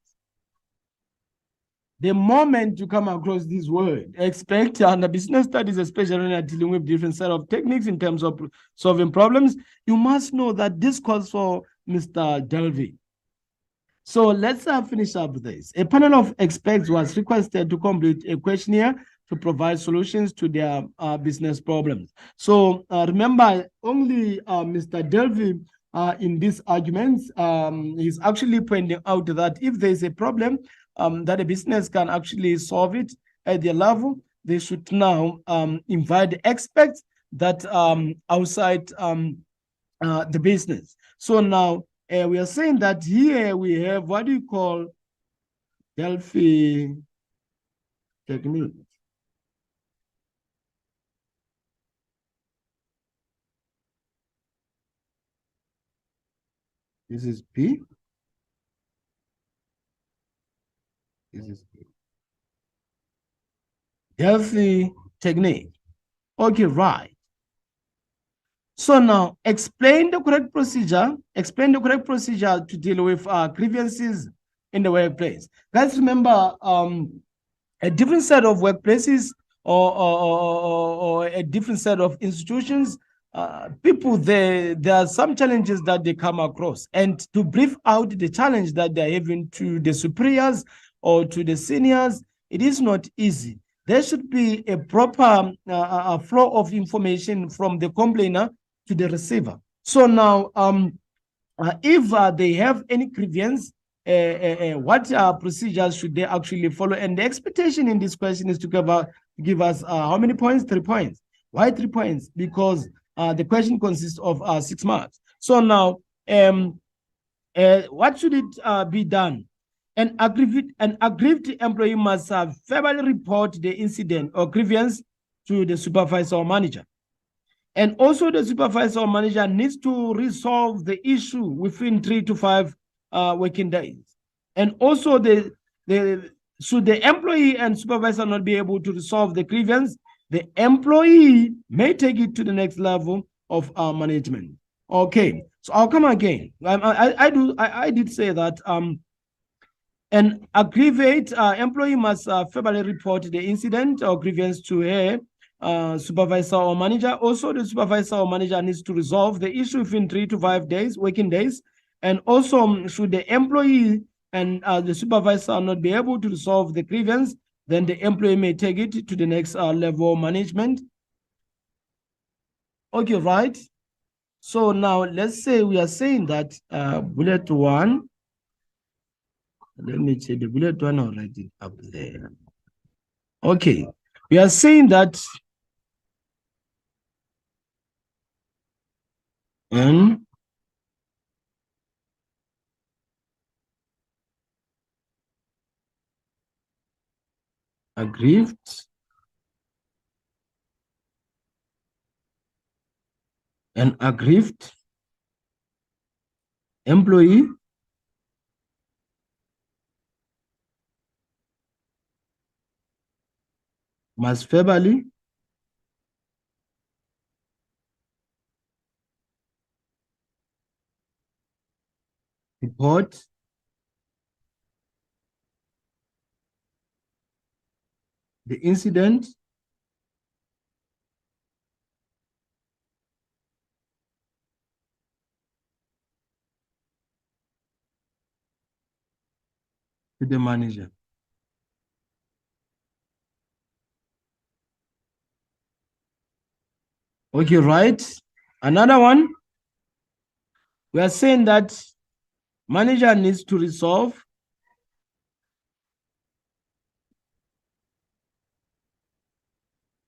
The moment you come across this word, expect under business studies, especially when you're dealing with different set of techniques in terms of solving problems, you must know that this calls for Mr. Delvey. So let's finish up this. A panel of experts was requested to complete a questionnaire to provide solutions to their business problems. So remember, only Mr. Delvey in these arguments is actually pointing out that if there is a problem that a business can actually solve it at their level, they should now invite the experts that outside the business. So now we are saying that here we have what do you call Delphi technique. This is P. This is P. Delphi technique. Okay, right. So now explain the correct procedure. Explain the correct procedure to deal with grievances in the workplace. Guys, remember a different set of workplaces or a different set of institutions, people there are some challenges that they come across, and to brief out the challenge that they're having to the superiors or to the seniors, it is not easy. There should be a proper flow of information from the complainer to the receiver. So now if they have any grievance, what procedures should they actually follow? And the expectation in this question is to give us how many points? 3 points. Why 3 points? Because the question consists of 6 marks. So now, what should it be done? An aggrieved employee must verbally report the incident or grievance to the supervisor or manager. And also the supervisor or manager needs to resolve the issue within 3 to 5 working days. And also should the employee and supervisor not be able to resolve the grievance, the employee may take it to the next level of management. Okay, so I'll come again. I did say that an aggrieved employee must verbally report the incident or grievance to her supervisor or manager. Also, the supervisor or manager needs to resolve the issue within 3 to 5 days, working days. And also, should the employee and the supervisor not be able to resolve the grievance, then the employee may take it to the next level of management. Okay, right? So now let's say we are saying that bullet 1, let me say the bullet 1 already up there. Okay, we are saying that an aggrieved employee must verbally report the incident to the manager. Okay, right. Another one, we are saying that manager needs to resolve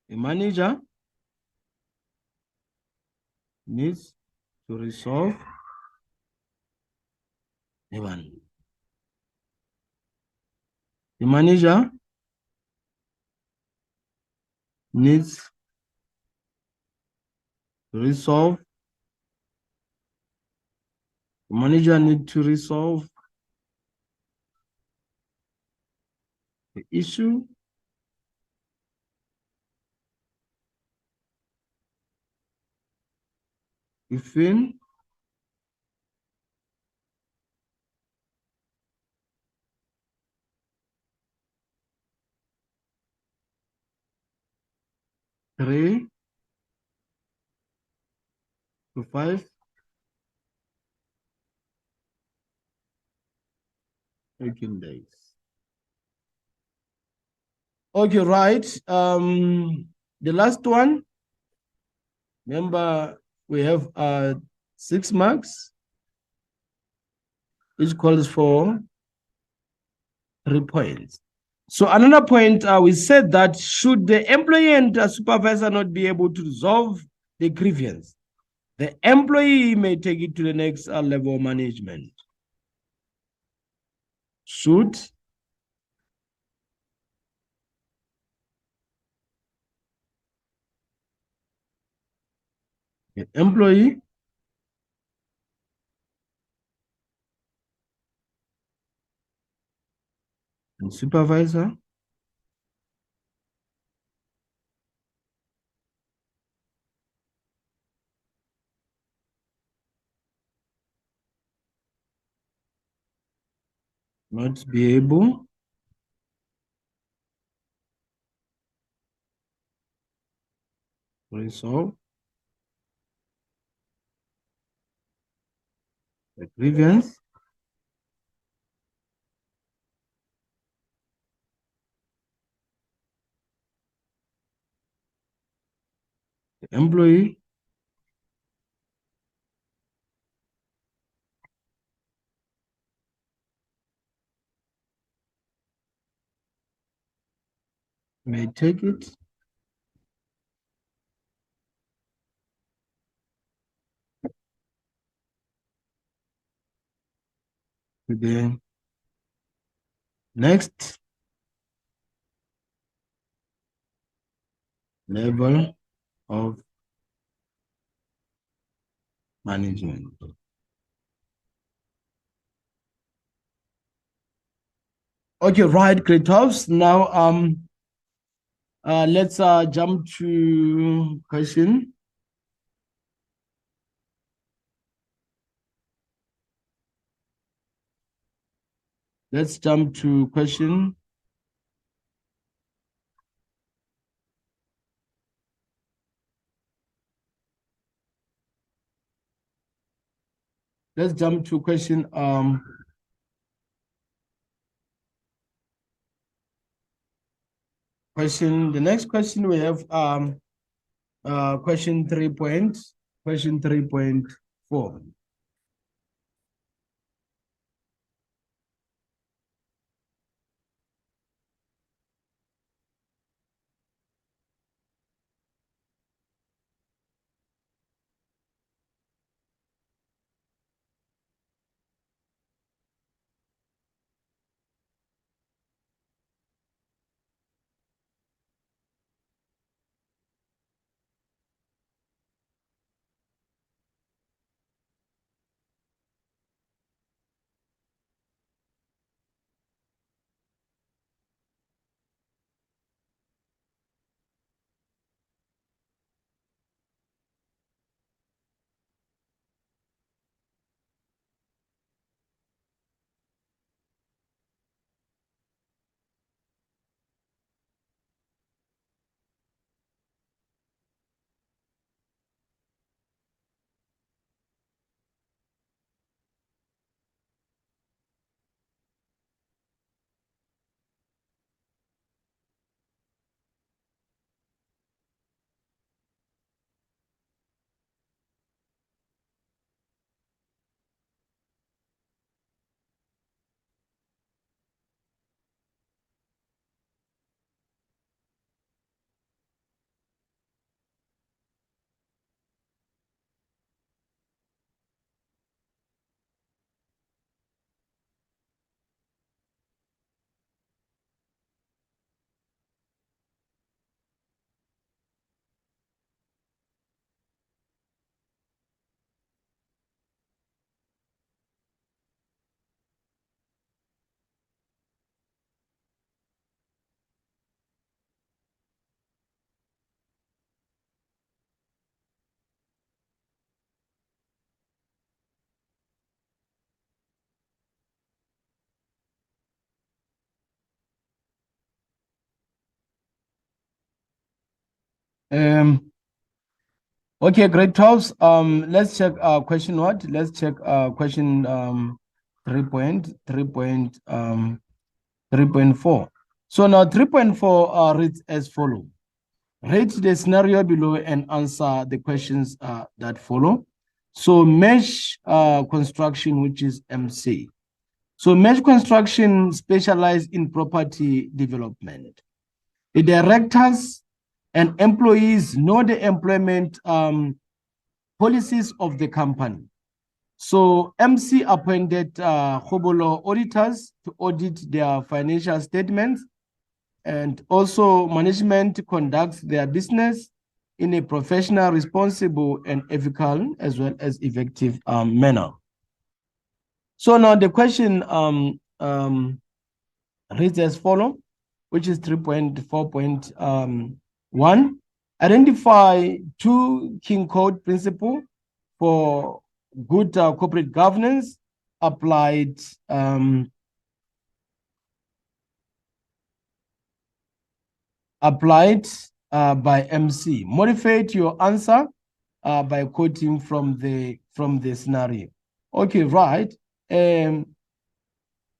the manager needs to resolve the one. The manager needs to resolve. The manager needs to resolve the issue within three to five working days. Okay, right. The last one, remember we have 6 marks, which calls for 3 points. So another point, we said that should the employee and the supervisor not be able to resolve the grievance, the employee may take it to the next level of management. Should the employee and supervisor not be able to resolve the grievance, the employee may take it to the next level of management. Okay, right, Kritovs. Now let's jump to question. Let's jump to question. Let's jump to question the next question we have question 3.4. Okay, grade 12s. Let's check question what? Let's check question 3.4. So now 3.4 reads as follows. Rate the scenario below and answer the questions that follow. So mesh construction, which is MC. So mesh construction specialize in property development. The directors and employees know the employment policies of the company. So MC appointed Hobolo auditors to audit their financial statements, and also management conducts their business in a professional, responsible, and ethical, as well as effective manner. So now the question reads as follows, which is 3.4.1. Identify two King Code principles for good corporate governance applied by MC. Modify your answer by quoting from the scenario. Okay, right. Grade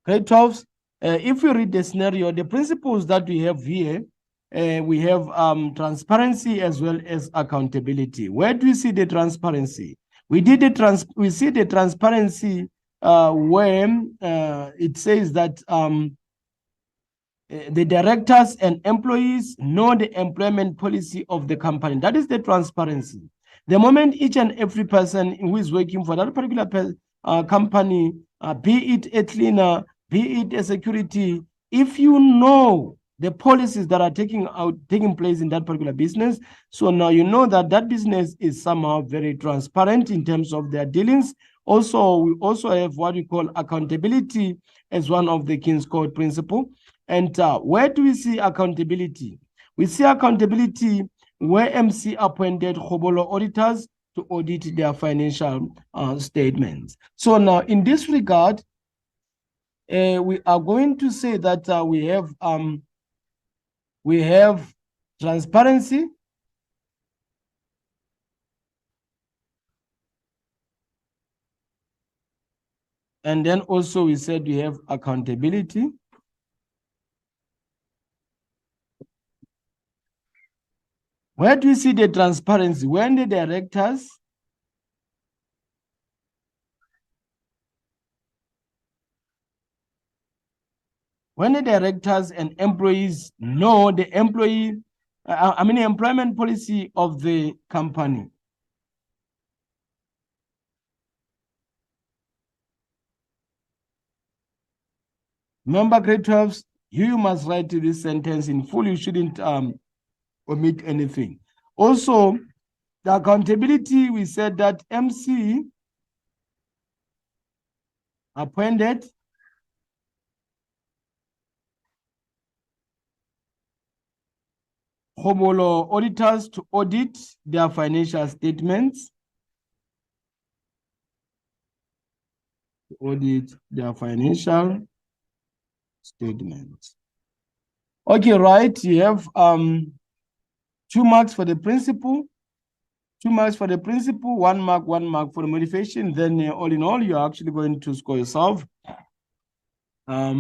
12s, if we read the scenario, the principles that we have here, we have transparency as well as accountability. Where do we see the transparency? We see the transparency when it says that the directors and employees know the employment policy of the company. That is the transparency. The moment each and every person who is working for that particular company, be it a cleaner, be it a security, if you know the policies that are taking place in that particular business, so now you know that that business is somehow very transparent in terms of their dealings. Also, we also have what we call accountability as one of the King's Code principle. And where do we see accountability? We see accountability where MC appointed Hobolo auditors to audit their financial statements. So now in this regard, we are going to say that we have transparency, and then also we said we have accountability. Where do you see the transparency? When the directors and employees know the employment policy of the company. Remember, grade 12s, you must write this sentence in full. You shouldn't omit anything. Also, the accountability, we said that MC appointed Hobolo auditors to audit their financial statements. Audit their financial statements. Okay, right. You have 2 marks for the principle, 2 marks for the principle, 1 mark for the modification. Then all in all, you're actually going to score yourself. How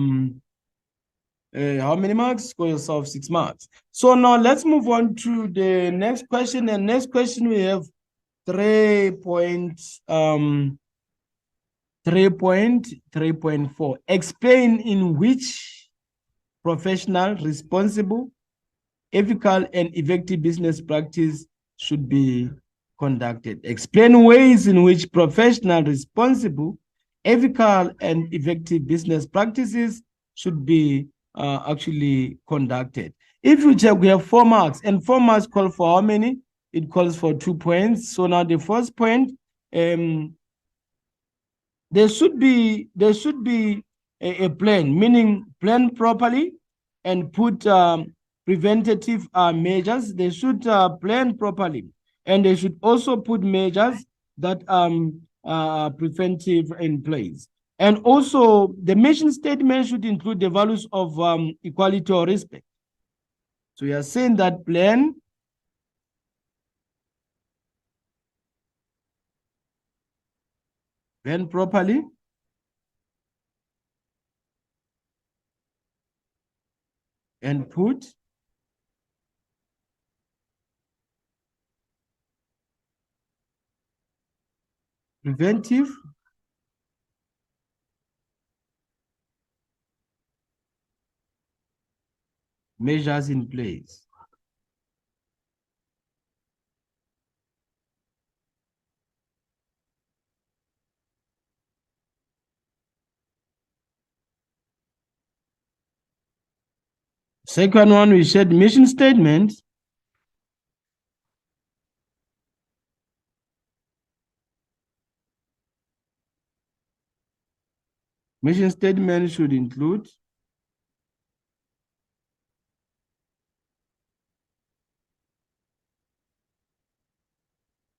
many marks? Score yourself 6 marks. So now let's move on to the next question. And next question we have 3.4. Explain in which professional, responsible, ethical, and effective business practice should be conducted. Explain ways in which professional, responsible, ethical, and effective business practices should be actually conducted. If you check, we have 4 marks, and 4 marks call for how many? It calls for 2 points. So now the first point, there should be a plan, meaning plan properly and put preventative measures. They should plan properly, and they should also put measures that are preventive in place. And also, the mission statement should include the values of equality or respect. So we are saying that plan When properly. And put. Preventive. Measures in place. Second one, we said mission statement. Mission statement should include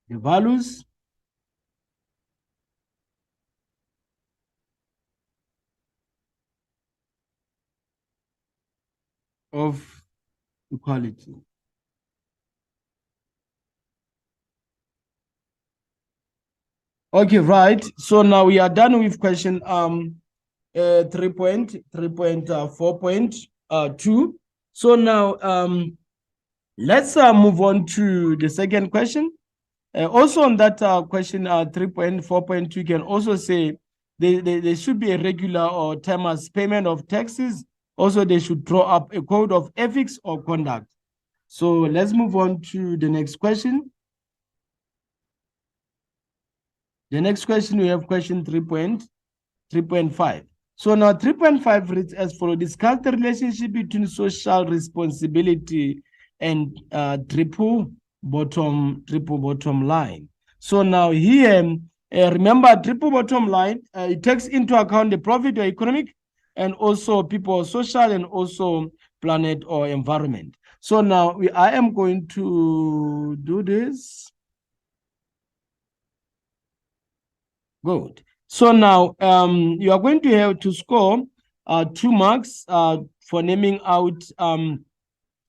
the values of equality. Okay, right. So now we are done with question 3.4.2. So now let's move on to the second question. Also on that question 3.4.2, you can also say there should be a regular or timeless payment of taxes. Also, they should draw up a code of ethics or conduct. So let's move on to the next question. The next question, we have question 3.5. So now 3.5 reads as follows: discuss the relationship between social responsibility and triple bottom line. So now here, remember, triple bottom line, it takes into account the profit or economic, and also people, social, and also planet or environment. So now I am going to do this. Good. So now you are going to have to score 2 marks for naming out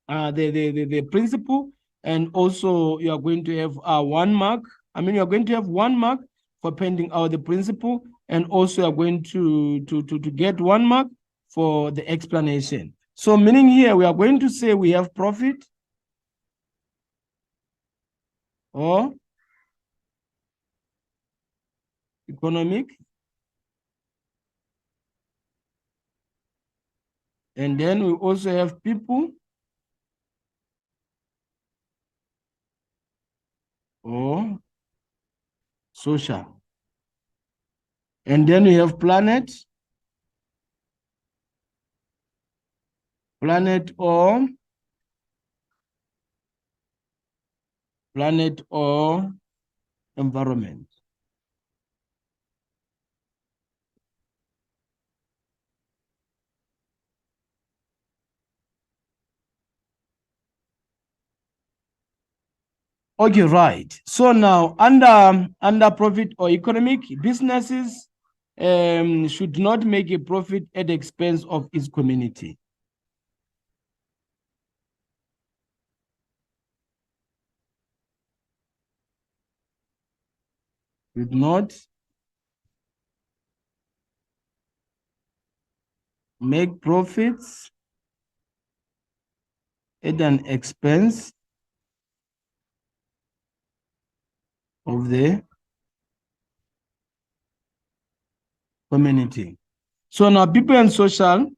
the principle, and also you are going to have 1 mark. I mean, you are going to have 1 mark for pointing out the principle, and also you are going to get 1 mark for the explanation. So meaning here, we are going to say we have profit or economic, and then we also have people or social. And then we have planet or environment. Okay, right. So now under profit or economic, businesses should not make a profit at the expense of its community. Should not make profits at an expense of the community. So now people and social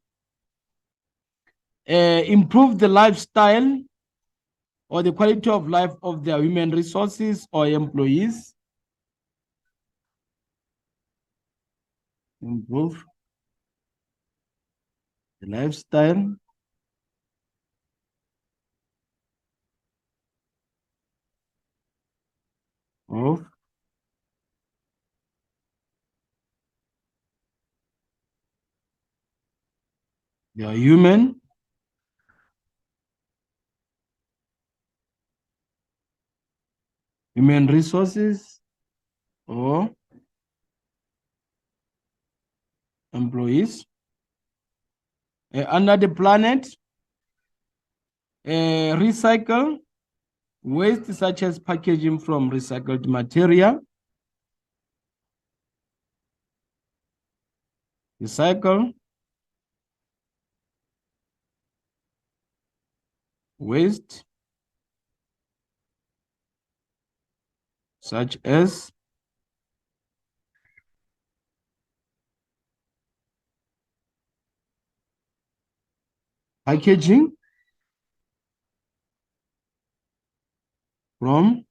improve the lifestyle or the quality of life of their human resources or employees. Improve the lifestyle of their human resources or employees. Under the planet, recycle waste such as packaging from recycled material. recycle waste such as packaging from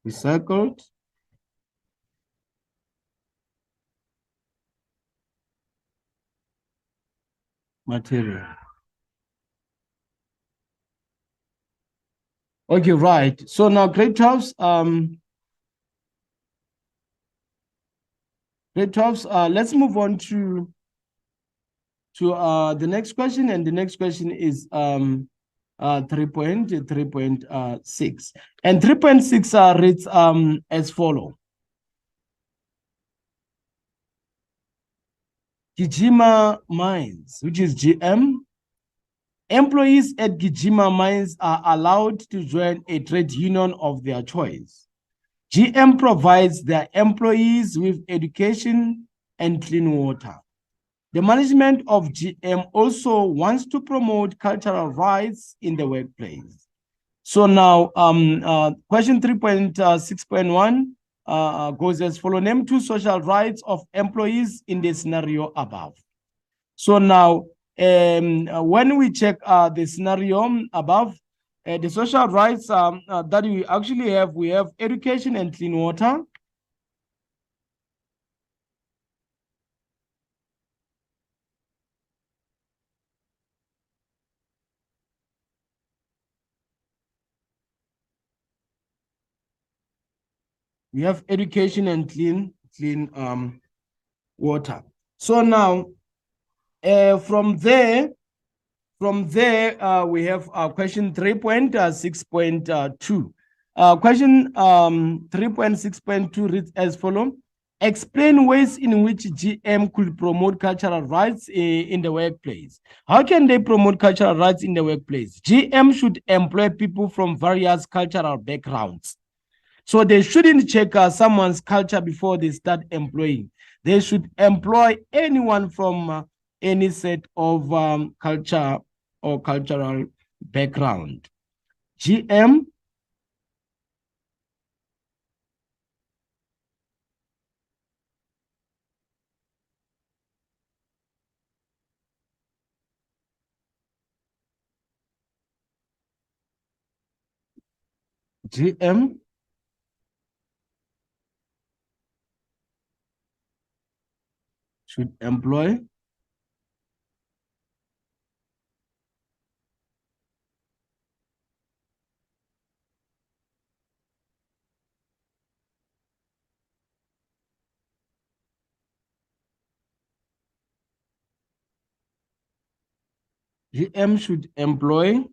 recycled material. Okay, right. So now grade 12s, let's move on to the next question, and the next question is 3.6. And 3.6 reads as follow. Gijima Mines, which is GM. Employees at Gijima Mines are allowed to join a trade union of their choice. GM provides their employees with education and clean water. The management of GM also wants to promote cultural rights in the workplace. So now, question 3.6.1 goes as follows. Name two social rights of employees in the scenario above. So now, when we check the scenario above, the social rights that we actually have, we have education and clean water. We have education and clean water. So now, from there, we have question 3.6.2. Question 3.6.2 reads as follows. Explain ways in which GM could promote cultural rights in the workplace. How can they promote cultural rights in the workplace? GM should employ people from various cultural backgrounds. So they shouldn't check someone's culture before they start employing. They should employ anyone from any set of culture or cultural background. GM GM should employ GM should employ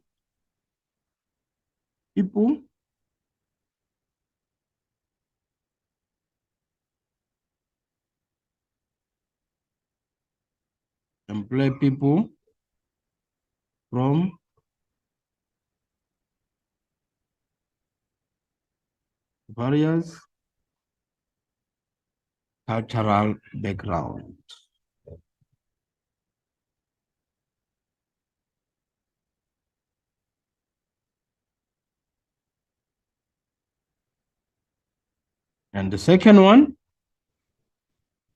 people from various cultural background. And the second one,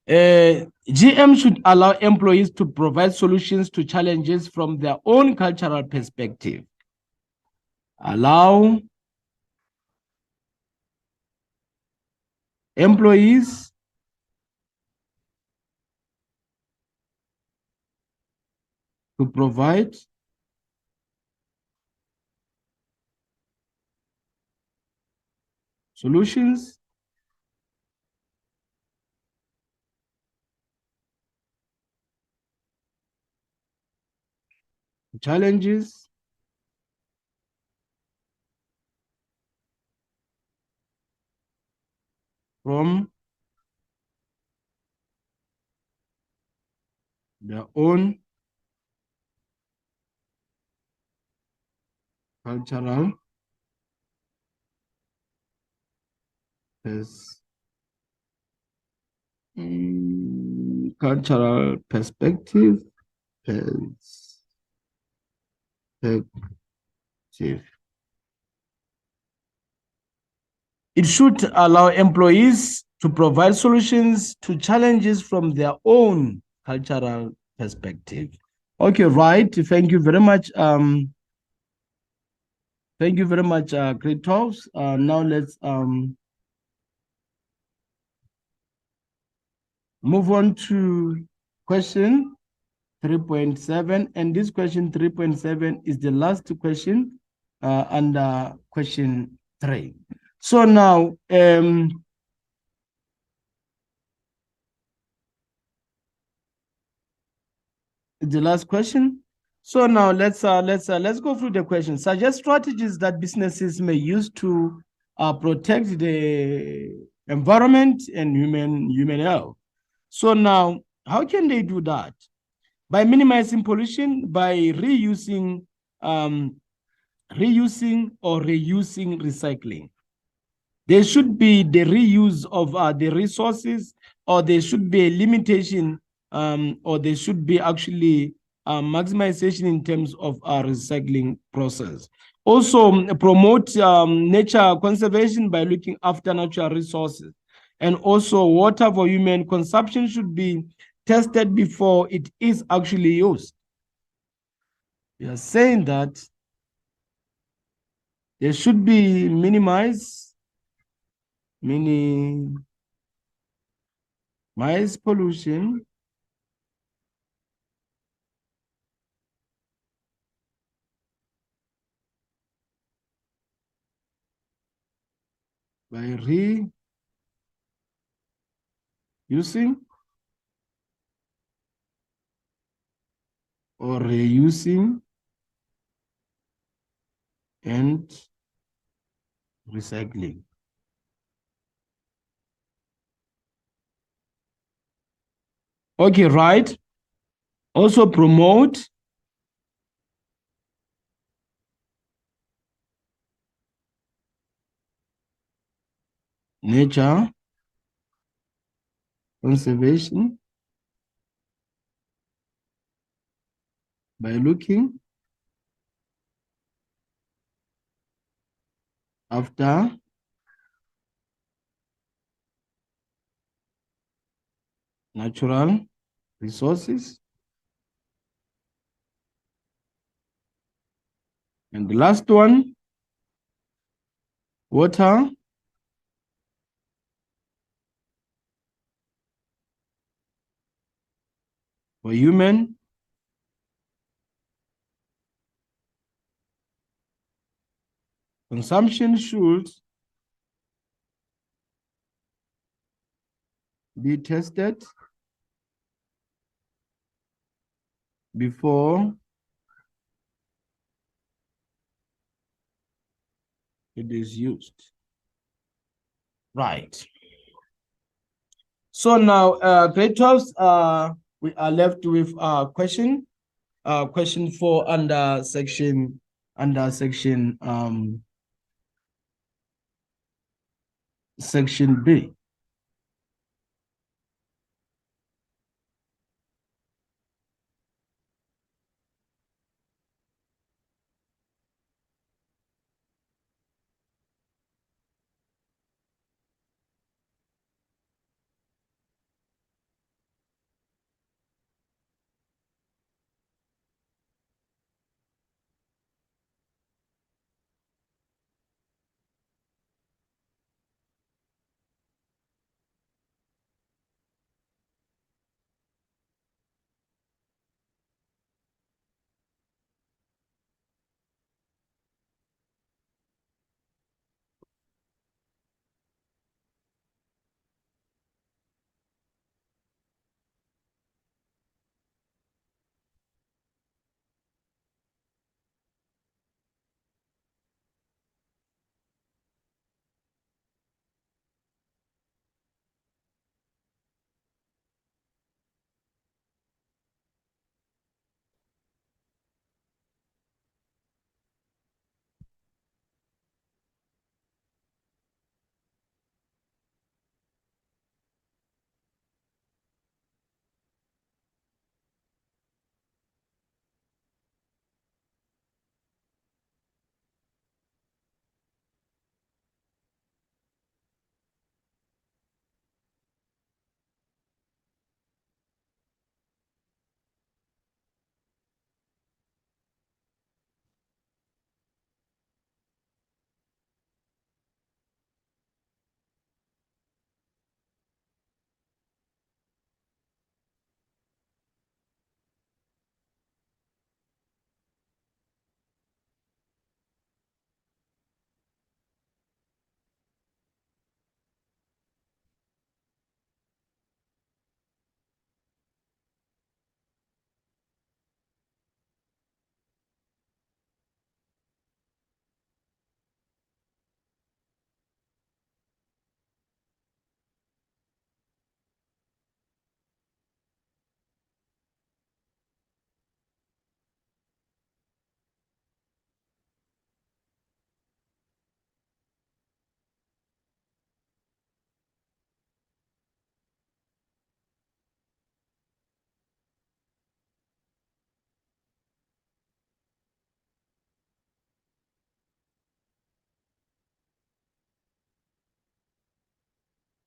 GM should allow employees to provide solutions to challenges from their own cultural perspective. Allow employees to provide solutions to challenges from their own cultural perspective. Cultural perspective. Perspective. It should allow employees to provide solutions to challenges from their own cultural perspective. Okay, right. Thank you very much. Thank you very much, grade 12s. Now let's move on to question 3.7. And this question 3.7 is the last question under question 3. So now, the last question. So now let's go through the question. Suggest strategies that businesses may use to protect the environment and human health. So now, how can they do that? By minimizing pollution, by reusing or reusing recycling. There should be the reuse of the resources, or there should be a limitation, or there should be actually maximization in terms of our recycling process. Also, promote nature conservation by looking after natural resources. And also, water for human consumption should be tested before it is actually used. We are saying that there should be minimize pollution by reusing or reusing and recycling. Okay, right. Also promote nature conservation by looking after natural resources. And the last one, water for human consumption should be tested before it is used. Right. So now, grade 12s, we are left with question 4 under section section B.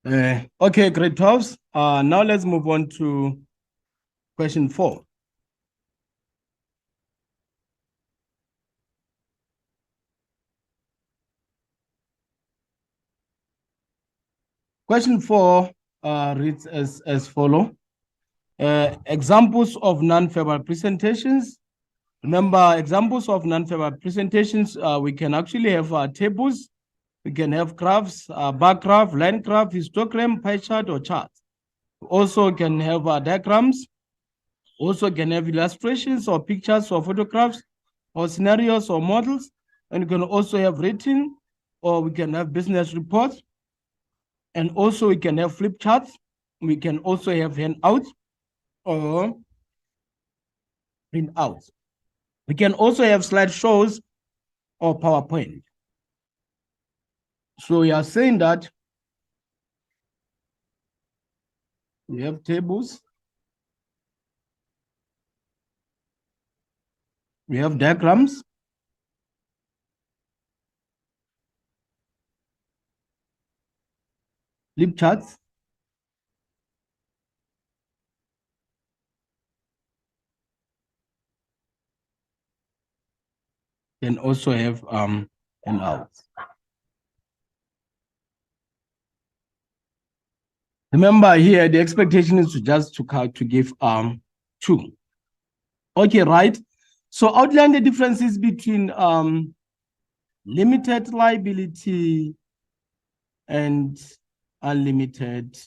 Okay, grade 12s. Now let's move on to question 4. Question 4 reads as follow. Examples of non-verbal presentations. Remember, examples of non-verbal presentations, we can actually have tables, we can have graphs, bar graph, line graph, histogram, pie chart, or charts. We also can have diagrams, also can have illustrations or pictures or photographs or scenarios or models, and we can also have written, or we can have business reports, and also we can have flip charts, we can also have handouts or printouts. We can also have slideshows or PowerPoint. So we are saying that we have tables, we have diagrams, flip charts, and also have handouts. Remember here, the expectation is to give 2. Okay, right? So outline the differences between limited liability and unlimited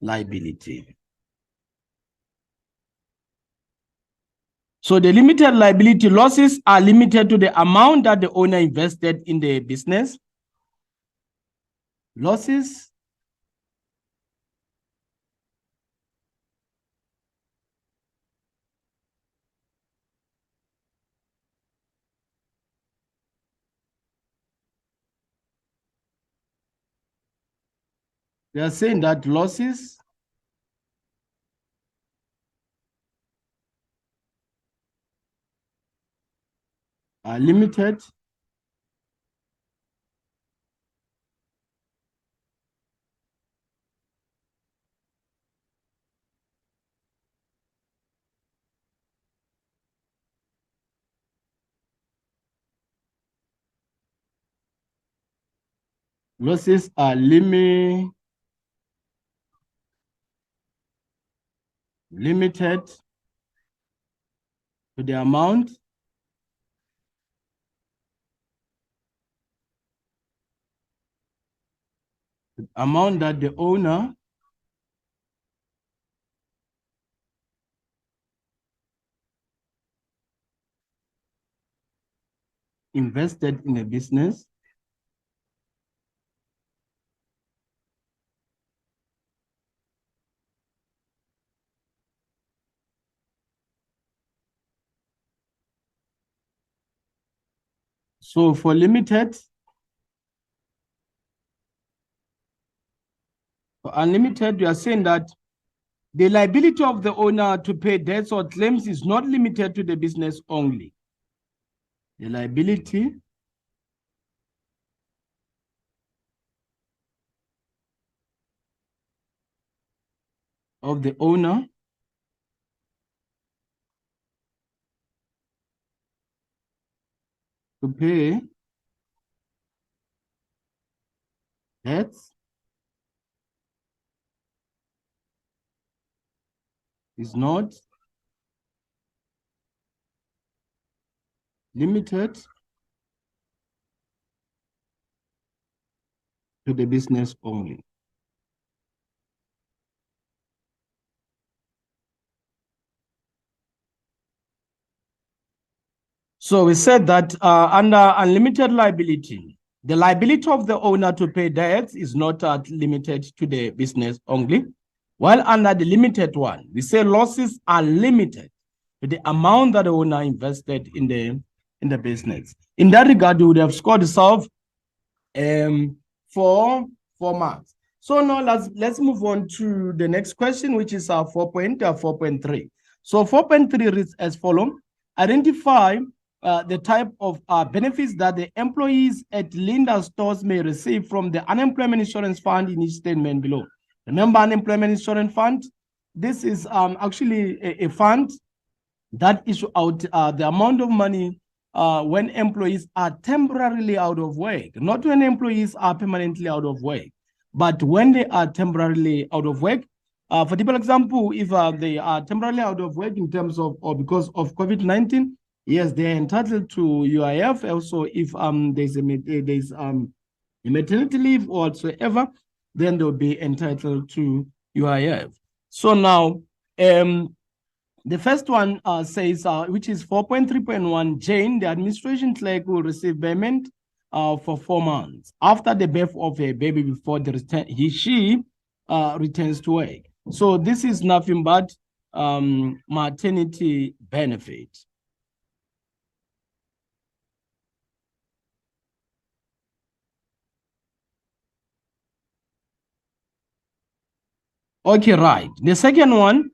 liability. So the limited liability losses are limited to the amount that the owner invested in the business. Losses they are saying that losses are limited losses are limited to the amount that the owner invested in a business. So for limited, for unlimited, you are saying that the liability of the owner to pay debts or claims is not limited to the business only. The liability of the owner to pay debts is not limited to the business only. So we said that under unlimited liability, the liability of the owner to pay debts is not limited to the business only. While under the limited one, we say losses are limited to the amount that the owner invested in the business. In that regard, you would have scored yourself 4 marks. So now let's move on to the next question, which is 4.3. So 4.3 reads as follows: identify the type of benefits that the employees at Linda stores may receive from the unemployment insurance fund in each statement below. Remember, unemployment insurance fund, this is actually a fund that issue out the amount of money when employees are temporarily out of work, not when employees are permanently out of work, but when they are temporarily out of work. For typical example, if they are temporarily out of work in terms of or because of COVID-19, yes, they are entitled to UIF. Also, if there's a maternity leave or whatsoever, then they'll be entitled to UIF. So now, the first one says, which is 4.3.1, Jane, the administration clerk, will receive payment for 4 months after the birth of a baby before she returns to work. So this is nothing but maternity benefit. Okay, right. The second one,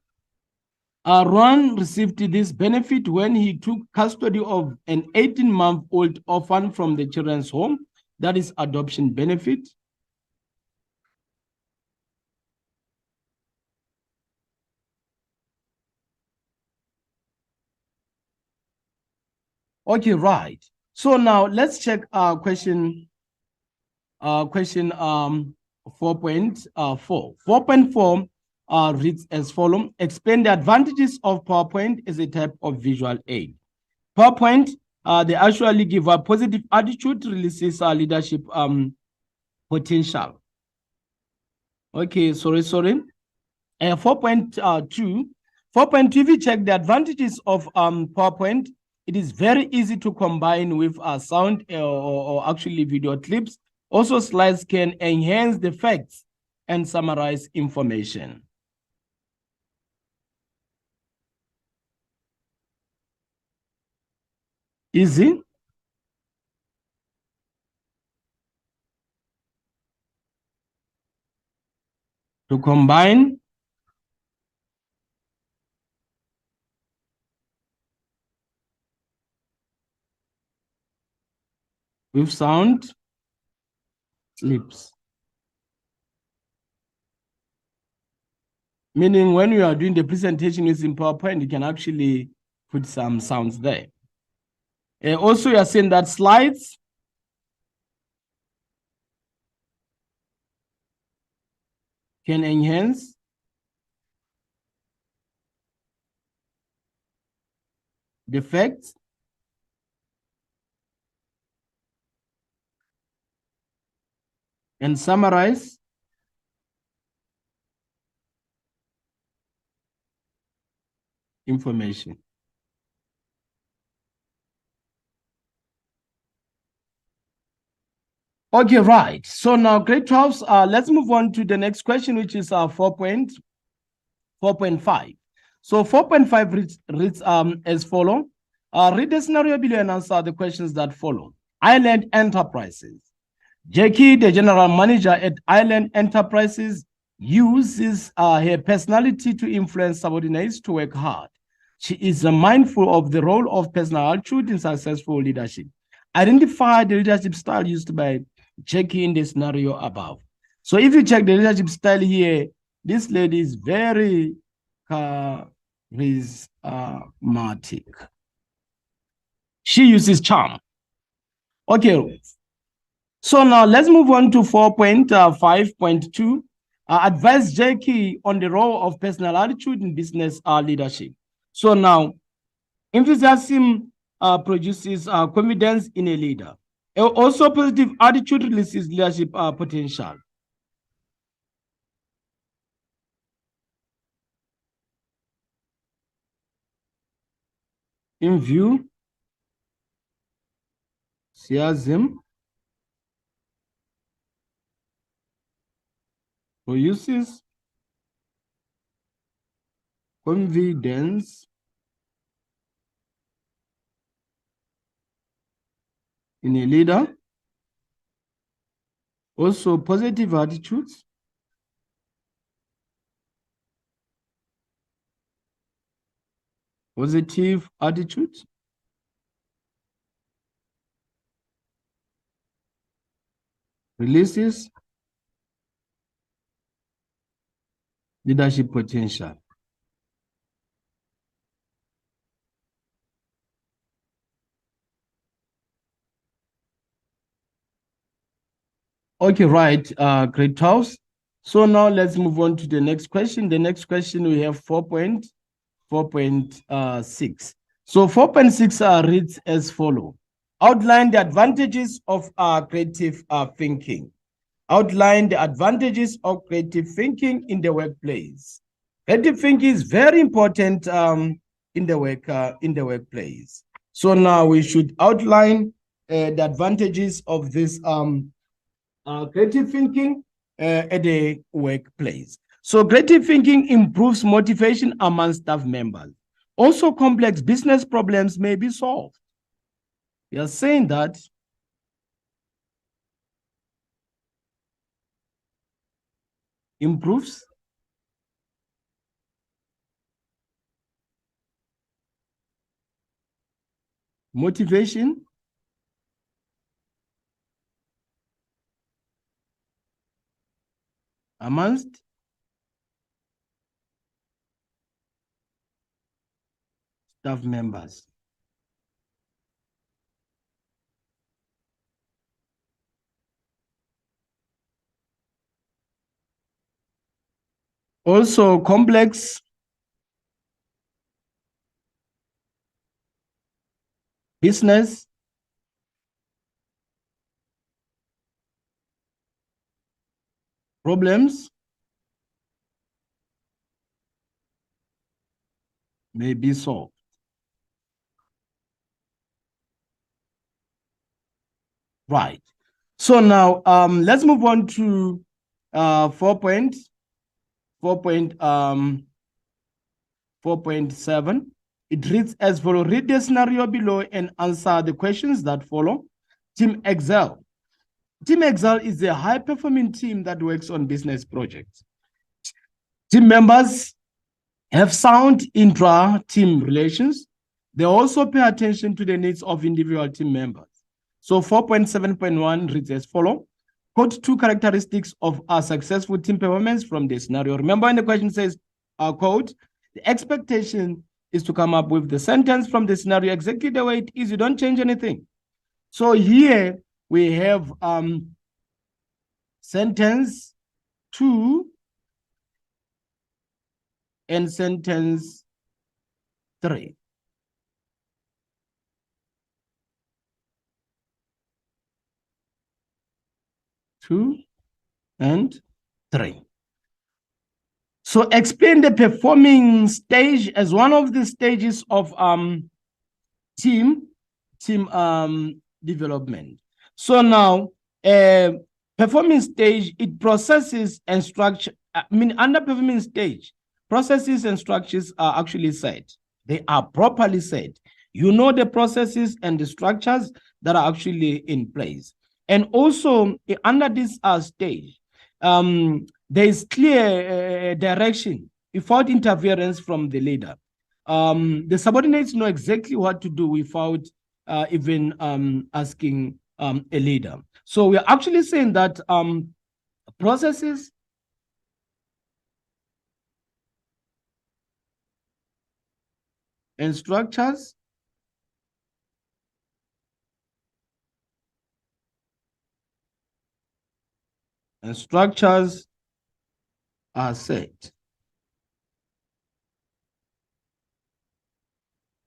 Ron received this benefit when he took custody of an 18-month-old orphan from the children's home. That is adoption benefit. Okay, right. So now let's check question 4.4. 4.4 reads as follows. Explain the advantages of PowerPoint as a type of visual aid. PowerPoint, they actually give a positive attitude, releases leadership potential. Okay, sorry. 4.2. 4.2, if you check the advantages of PowerPoint, it is very easy to combine with sound or actually video clips. Also, slides can enhance the facts and summarize information. Easy to combine with sound clips. Meaning when you are doing the presentation using PowerPoint, you can actually put some sounds there. Also, you are saying that slides can enhance the facts and summarize information. Okay, right. So now grade 12s, let's move on to the next question, which is 4.5. So 4.5 reads as follow. Read the scenario below and answer the questions that follow. Island Enterprises. Jackie, the general manager at Island Enterprises, uses her personality to influence subordinates to work hard. She is mindful of the role of personal attitude in successful leadership. Identify the leadership style used by Jackie in the scenario above. So if you check the leadership style here, this lady is very charismatic. She uses charm. Okay, so now let's move on to 4.5.2. Advise Jackie on the role of personal attitude in business leadership. So now, enthusiasm produces confidence in a leader. Also, positive attitude releases leadership potential. In view, enthusiasm produces confidence in a leader. Also, positive attitudes releases leadership potential. Okay, right, great house. So now let's move on to the next question. The next question we have 4.6. So 4.6 reads as follows. Outline the advantages of creative thinking. Outline the advantages of creative thinking in the workplace. Creative thinking is very important in the workplace. So now we should outline the advantages of this creative thinking at the workplace. So creative thinking improves motivation among staff members. Also, complex business problems may be solved. We are saying that improves motivation amongst staff members. Also, complex business problems may be solved. Right. So now let's move on to 4.7. It reads as follows. Read the scenario below and answer the questions that follow. Team Excel. Team Excel is a high-performing team that works on business projects. Team members have sound intra-team relations. They also pay attention to the needs of individual team members. So 4.7.1 reads as follows. Quote two characteristics of a successful team performance from the scenario. Remember when the question says, quote, the expectation is to come up with the sentence from the scenario exactly the way it is. You don't change anything. So here we have sentence 2 and sentence 3. Two and 3. So explain the performing stage as one of the stages of team development. So now performing stage, it processes and structure. Under performing stage, processes and structures are actually set. They are properly set. You know the processes and the structures that are actually in place. And also under this stage, there is clear direction without interference from the leader. The subordinates know exactly what to do without even asking a leader. So we're actually saying that processes and structures are set.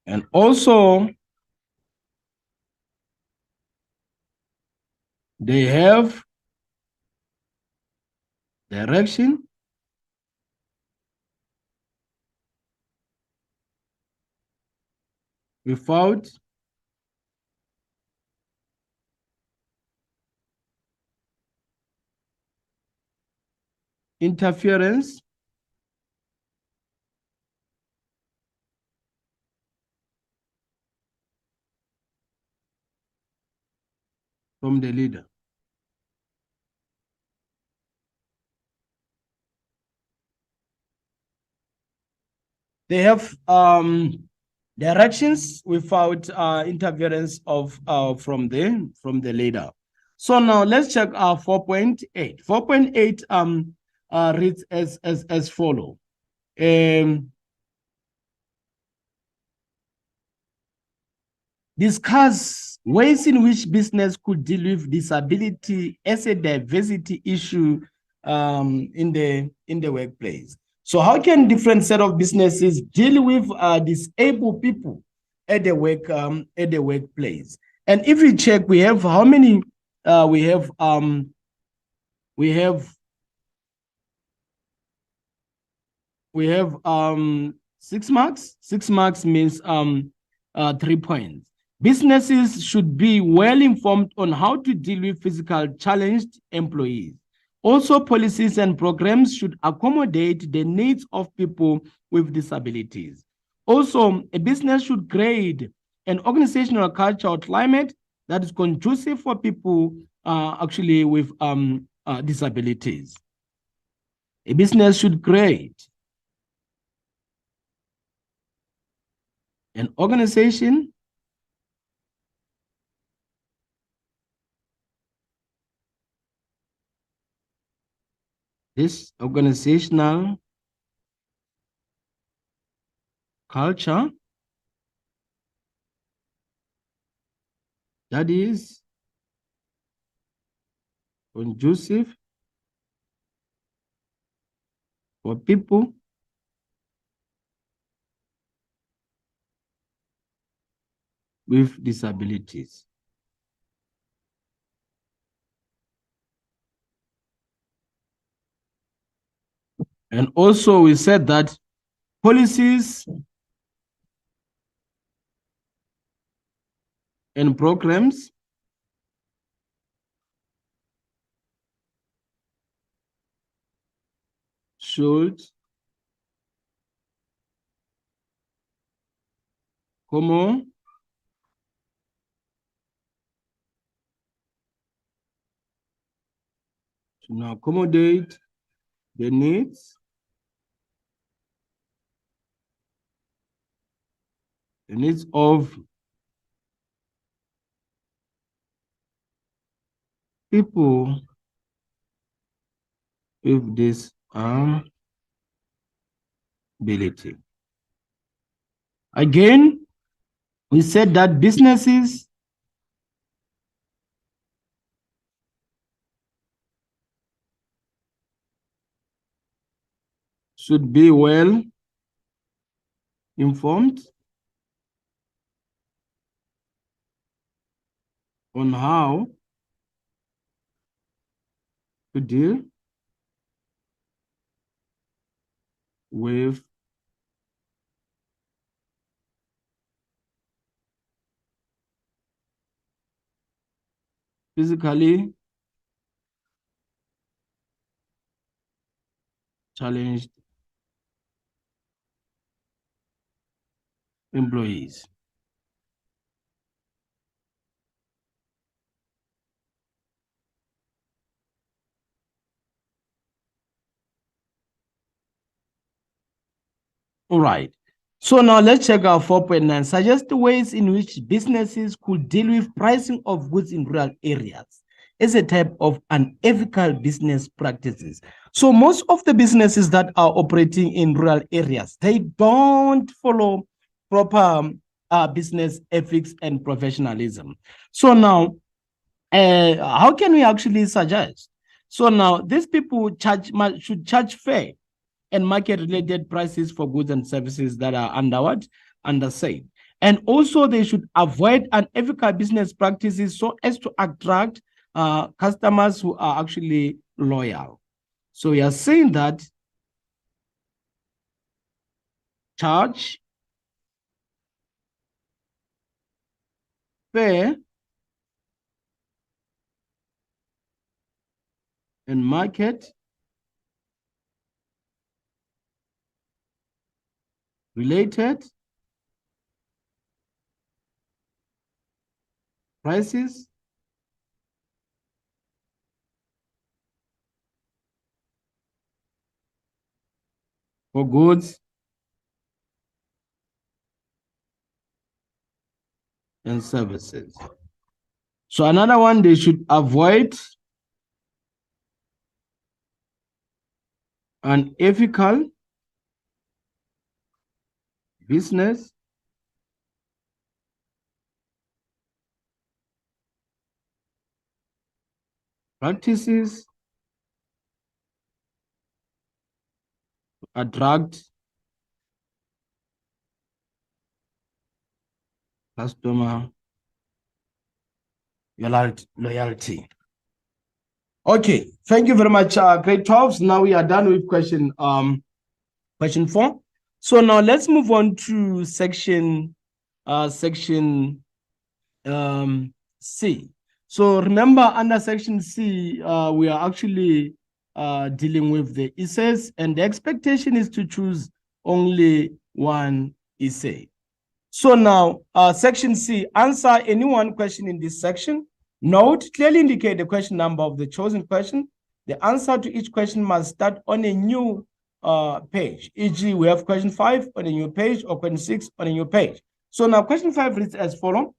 And also, they have direction without interference from the leader. They have directions without interference of from the leader. So now let's check our 4.8. 4.8 reads as follow. Discuss ways in which business could deal with disability as a diversity issue in the workplace. So how can different set of businesses deal with disabled people at the workplace? And if we check, we have how many? We have 6 marks. 6 marks means 3 points. Businesses should be well informed on how to deal with physical challenged employees. Also, policies and programs should accommodate the needs of people with disabilities. Also, a business should create an organizational culture or climate that is conducive for people actually with disabilities. A business should create an organization this organizational culture that is conducive for people with disabilities. And also we said that policies and programs should accommodate the needs of people with disability. Again, we said that businesses should be well informed on how to deal with physically challenged employees. All right. So now let's check out 4.9. Suggest ways in which businesses could deal with pricing of goods in rural areas as a type of unethical business practices. So most of the businesses that are operating in rural areas, they don't follow proper business ethics and professionalism. So now, how can we actually suggest? So now these people should charge fair and market-related prices for goods and services that are undersaved. And also they should avoid unethical business practices so as to attract customers who are actually loyal. So we are saying that charge fair and market related prices for goods and services. So another one, they should avoid unethical business practices, attract customer loyalty. Okay, thank you very much, grade 12. Now we are done with question 4. So now let's move on to section C. So remember, under section C, we are actually dealing with the essays, and the expectation is to choose only one essay. So now, section C, answer any one question in this section. Note, clearly indicate the question number of the chosen question. The answer to each question must start on a new page. E.g., we have question 5 on a new page, or question 6 on a new page. So now question 5 reads as follows.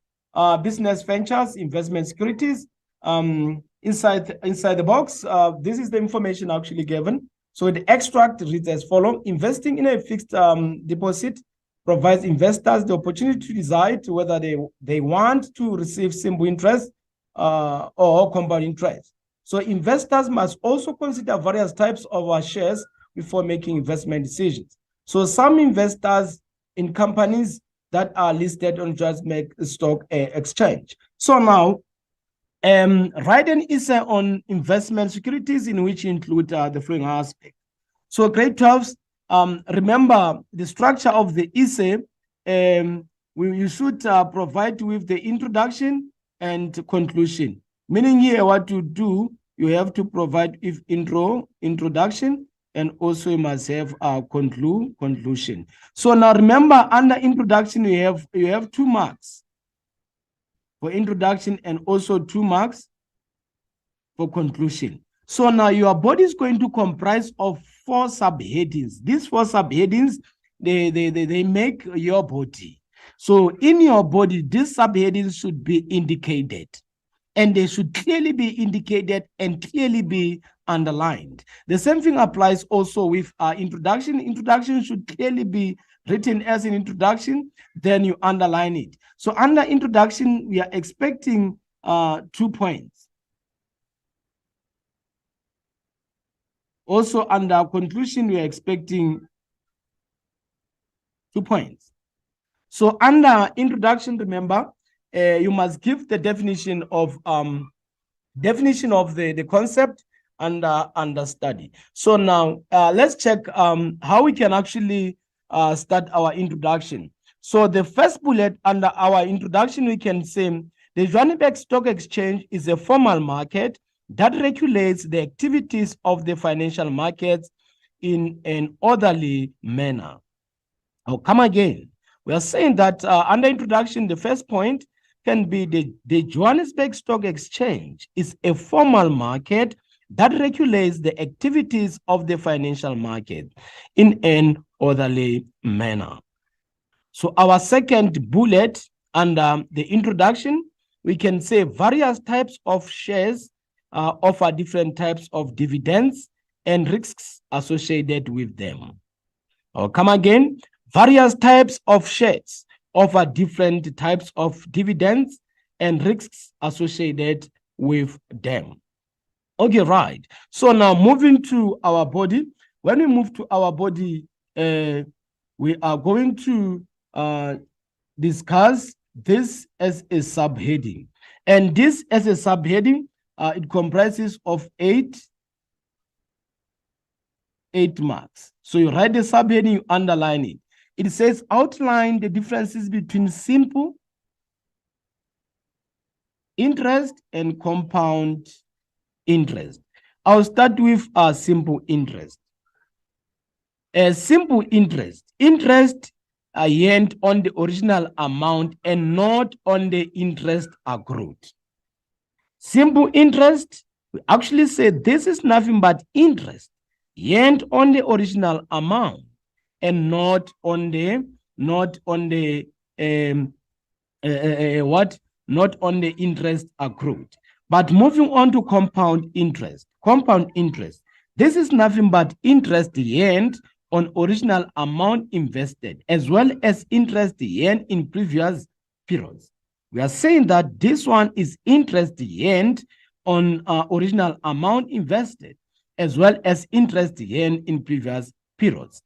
Business ventures, investment securities. Inside the box, this is the information actually given. So the extract reads as follows. Investing in a fixed deposit provides investors the opportunity to decide whether they want to receive simple interest or compound interest. So investors must also consider various types of shares before making investment decisions. So some investors in companies that are listed on Johannesburg Stock Exchange. So now, write an essay on investment securities in which include the following aspects. So grade 12, remember the structure of the essay. You should provide with the introduction and conclusion. Meaning here, what you do, you have to provide with introduction, and also you must have a conclusion. So now remember, under introduction, you have 2 marks for introduction and also 2 marks for conclusion. So now your body is going to comprise of 4 subheadings. These 4 subheadings, they make your body. So in your body, these subheadings should be indicated, and they should clearly be indicated and clearly be underlined. The same thing applies also with introduction. Introduction should clearly be written as an introduction, then you underline it. So under introduction, we are expecting 2 points. Also under conclusion, we are expecting 2 points. So under introduction, remember, you must give the definition of the concept and understudy. So now let's check how we can actually start our introduction. So the first bullet under our introduction, we can say the Johannesburg Stock Exchange is a formal market that regulates the activities of the financial markets in an orderly manner. I'll come again. We are saying that under introduction, the first point can be the Johannesburg Stock Exchange is a formal market that regulates the activities of the financial market in an orderly manner. So our second bullet under the introduction, we can say various types of shares offer different types of dividends and risks associated with them. I'll come again. Various types of shares offer different types of dividends and risks associated with them. Okay, right. So now moving to our body. When we move to our body, we are going to discuss this as a subheading. And this as a subheading, it comprises of 8 marks. So you write the subheading, you underline it. It says outline the differences between simple interest and compound interest. I'll start with a simple interest. A simple interest earned on the original amount and not on the interest accrued. Simple interest, we actually say this is nothing but interest earned on the original amount and not on the not on the interest accrued. But moving on to compound interest. Compound interest. This is nothing but interest earned on original amount invested, as well as interest earned in previous periods. We are saying that this one is interest earned on original amount invested, as well as interest earned in previous periods.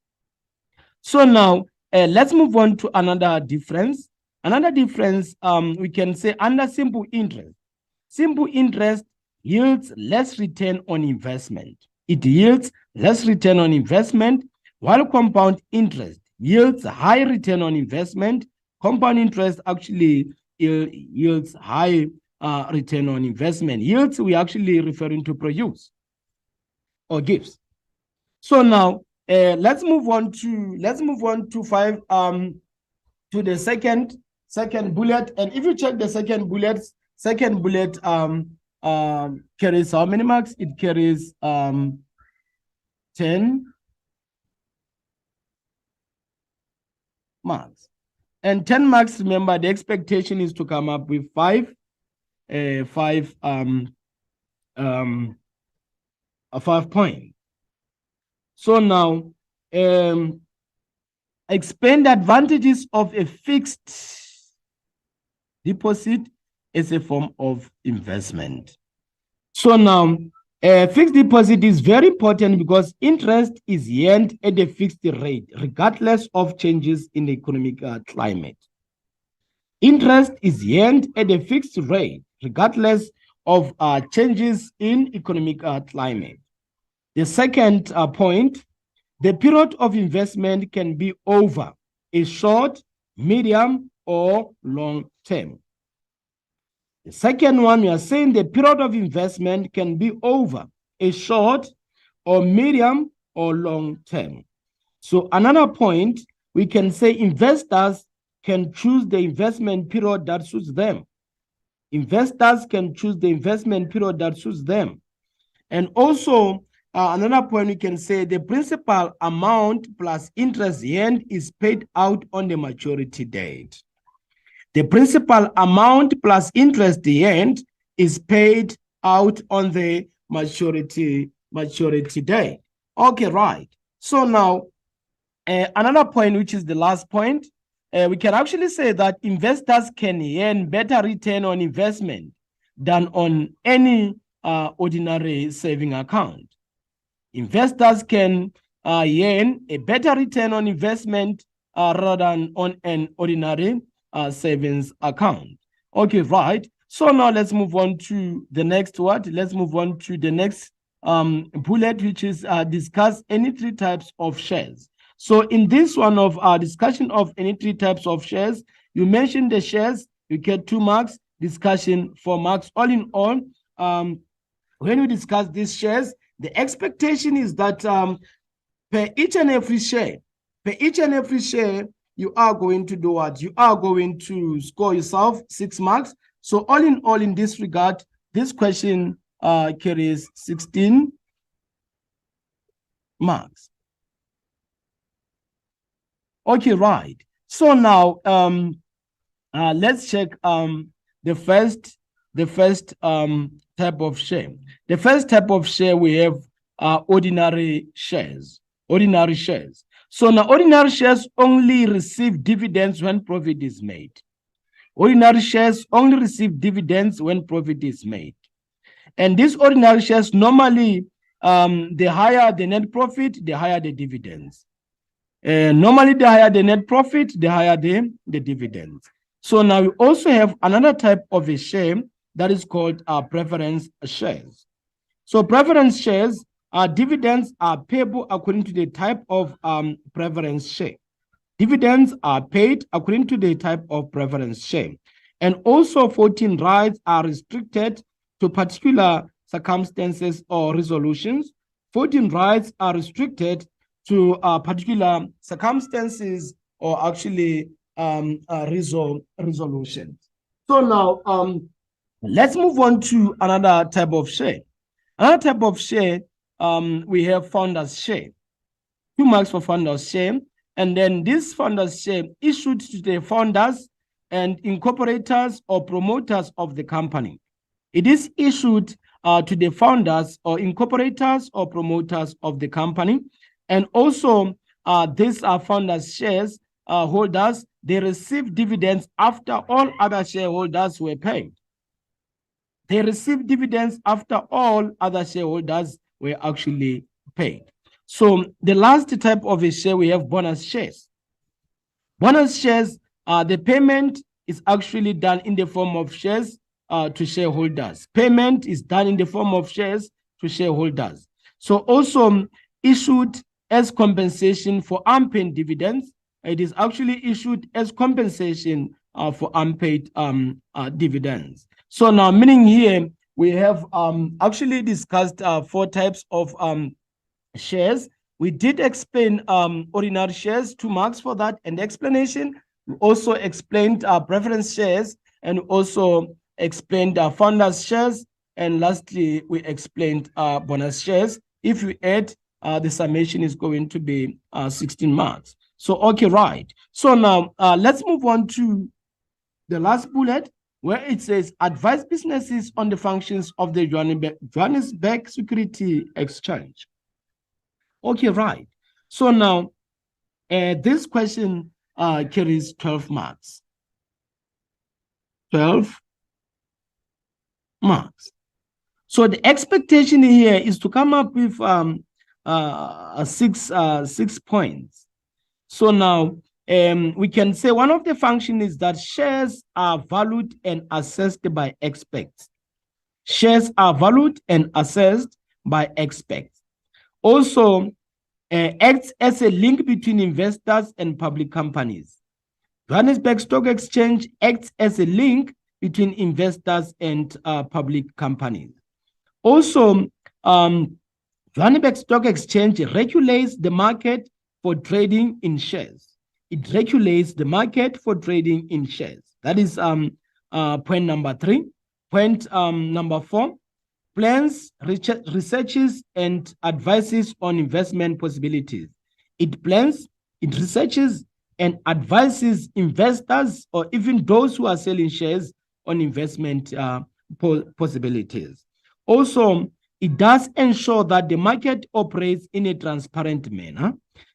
So now, let's move on to another difference. Another difference, we can say under simple interest. Simple interest yields less return on investment. It yields less return on investment, while compound interest yields high return on investment. Compound interest actually yields high return on investment. Yields, we actually referring to produce or gives. So now, let's move on to five to the second bullet. And if you check the second bullet carries how many marks? It carries 10 marks. And 10 marks, remember, the expectation is to come up with 5 points. So now, explain the advantages of a fixed deposit as a form of investment. So now, a fixed deposit is very important because interest is earned at a fixed rate, regardless of changes in the economic climate. Interest is earned at a fixed rate, regardless of changes in economic climate. The second point, the period of investment can be over a short, medium, or long term. The second one, we are saying the period of investment can be over a short or medium or long term. So another point, we can say investors can choose the investment period that suits them. Investors can choose the investment period that suits them. And also, another point, we can say the principal amount plus interest earned is paid out on the maturity date. The principal amount plus interest earned is paid out on the maturity date. Okay, right. So now, another point, which is the last point, we can actually say that investors can earn better return on investment than on any ordinary saving account. Investors can earn a better return on investment rather than on an ordinary savings account. Okay, right. So now let's move on to the next what? Let's move on to the next bullet, which is discuss any 3 types of shares. So in this one of our discussion of any 3 types of shares, you mentioned the shares, you get 2 marks, discussion 4 marks. All in all, when we discuss these shares, the expectation is that per each and every share, you are going to do what? You are going to score yourself 6 marks. So all in all, in this regard, this question carries 16 marks. Okay, right. So now let's check the first type of share. The first type of share we have ordinary shares. Ordinary shares. So now ordinary shares only receive dividends when profit is made. Ordinary shares only receive dividends when profit is made. And these ordinary shares normally, the higher the net profit, the higher the dividends. Normally, the higher the net profit, the higher the dividends. So now we also have another type of a share that is called preference shares. So preference shares, dividends are payable according to the type of preference share. Dividends are paid according to the type of preference share. And also voting rights are restricted to particular circumstances or resolutions. Voting rights are restricted to particular circumstances or actually resolutions. So now let's move on to another type of share. Another type of share, we have founders share. 2 marks for founders share. And then this founders share issued to the founders and incorporators or promoters of the company. It is issued to the founders or incorporators or promoters of the company. And also, these are founders' shares holders, they receive dividends after all other shareholders were paid. They receive dividends after all other shareholders were actually paid. So the last type of a share, we have bonus shares. Bonus shares, the payment is actually done in the form of shares to shareholders. Payment is done in the form of shares to shareholders. So also issued as compensation for unpaid dividends. It is actually issued as compensation for unpaid dividends. So now, meaning here, we have actually discussed 4 types of shares. We did explain ordinary shares, 2 marks for that, and explanation. We also explained preference shares, and also explained founders shares, and lastly, we explained bonus shares. If you add, the summation is going to be 16 marks. So, okay, right. So now let's move on to the last bullet, where it says advise businesses on the functions of the Johannesburg Security Exchange. Okay, right. So now this question carries 12 marks. 12 marks. So the expectation here is to come up with 6 points. So now we can say one of the functions is that shares are valued and assessed by experts. Shares are valued and assessed by experts. Also, acts as a link between investors and public companies. Johannesburg Stock Exchange acts as a link between investors and public companies. Also, Johannesburg Stock Exchange regulates the market for trading in shares. It regulates the market for trading in shares. That is point number 3. Point number 4, plans, researches, and advises on investment possibilities. It plans, it researches, and advises investors or even those who are selling shares on investment possibilities. Also, it does ensure that the market operates in a transparent manner.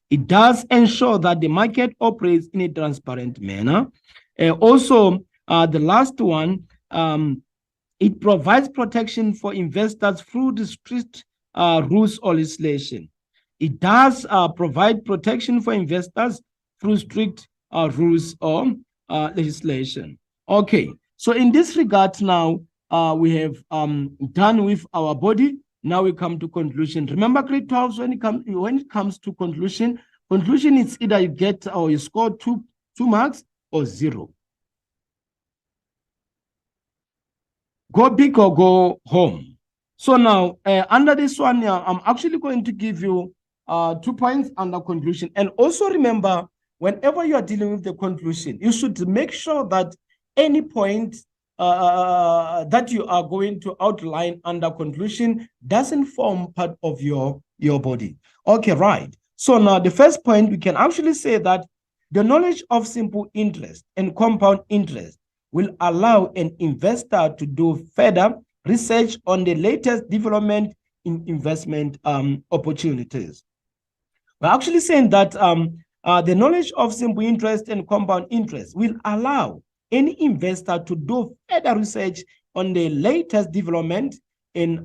It does ensure that the market operates in a transparent manner. Also, the last one, it provides protection for investors through the strict rules or legislation. It does provide protection for investors through strict rules or legislation. Okay, so in this regard now, we have done with our body. Now we come to conclusion. Remember, grade 12, when it comes to conclusion is either you get or you score 2 marks or 0. Go big or go home. So now, under this one, I'm actually going to give you 2 points under conclusion. And also remember, whenever you are dealing with the conclusion, you should make sure that any point that you are going to outline under conclusion doesn't form part of your body. Okay, right. So now the first point, we can actually say that the knowledge of simple interest and compound interest will allow an investor to do further research on the latest development in investment opportunities. We're actually saying that the knowledge of simple interest and compound interest will allow any investor to do further research on the latest development in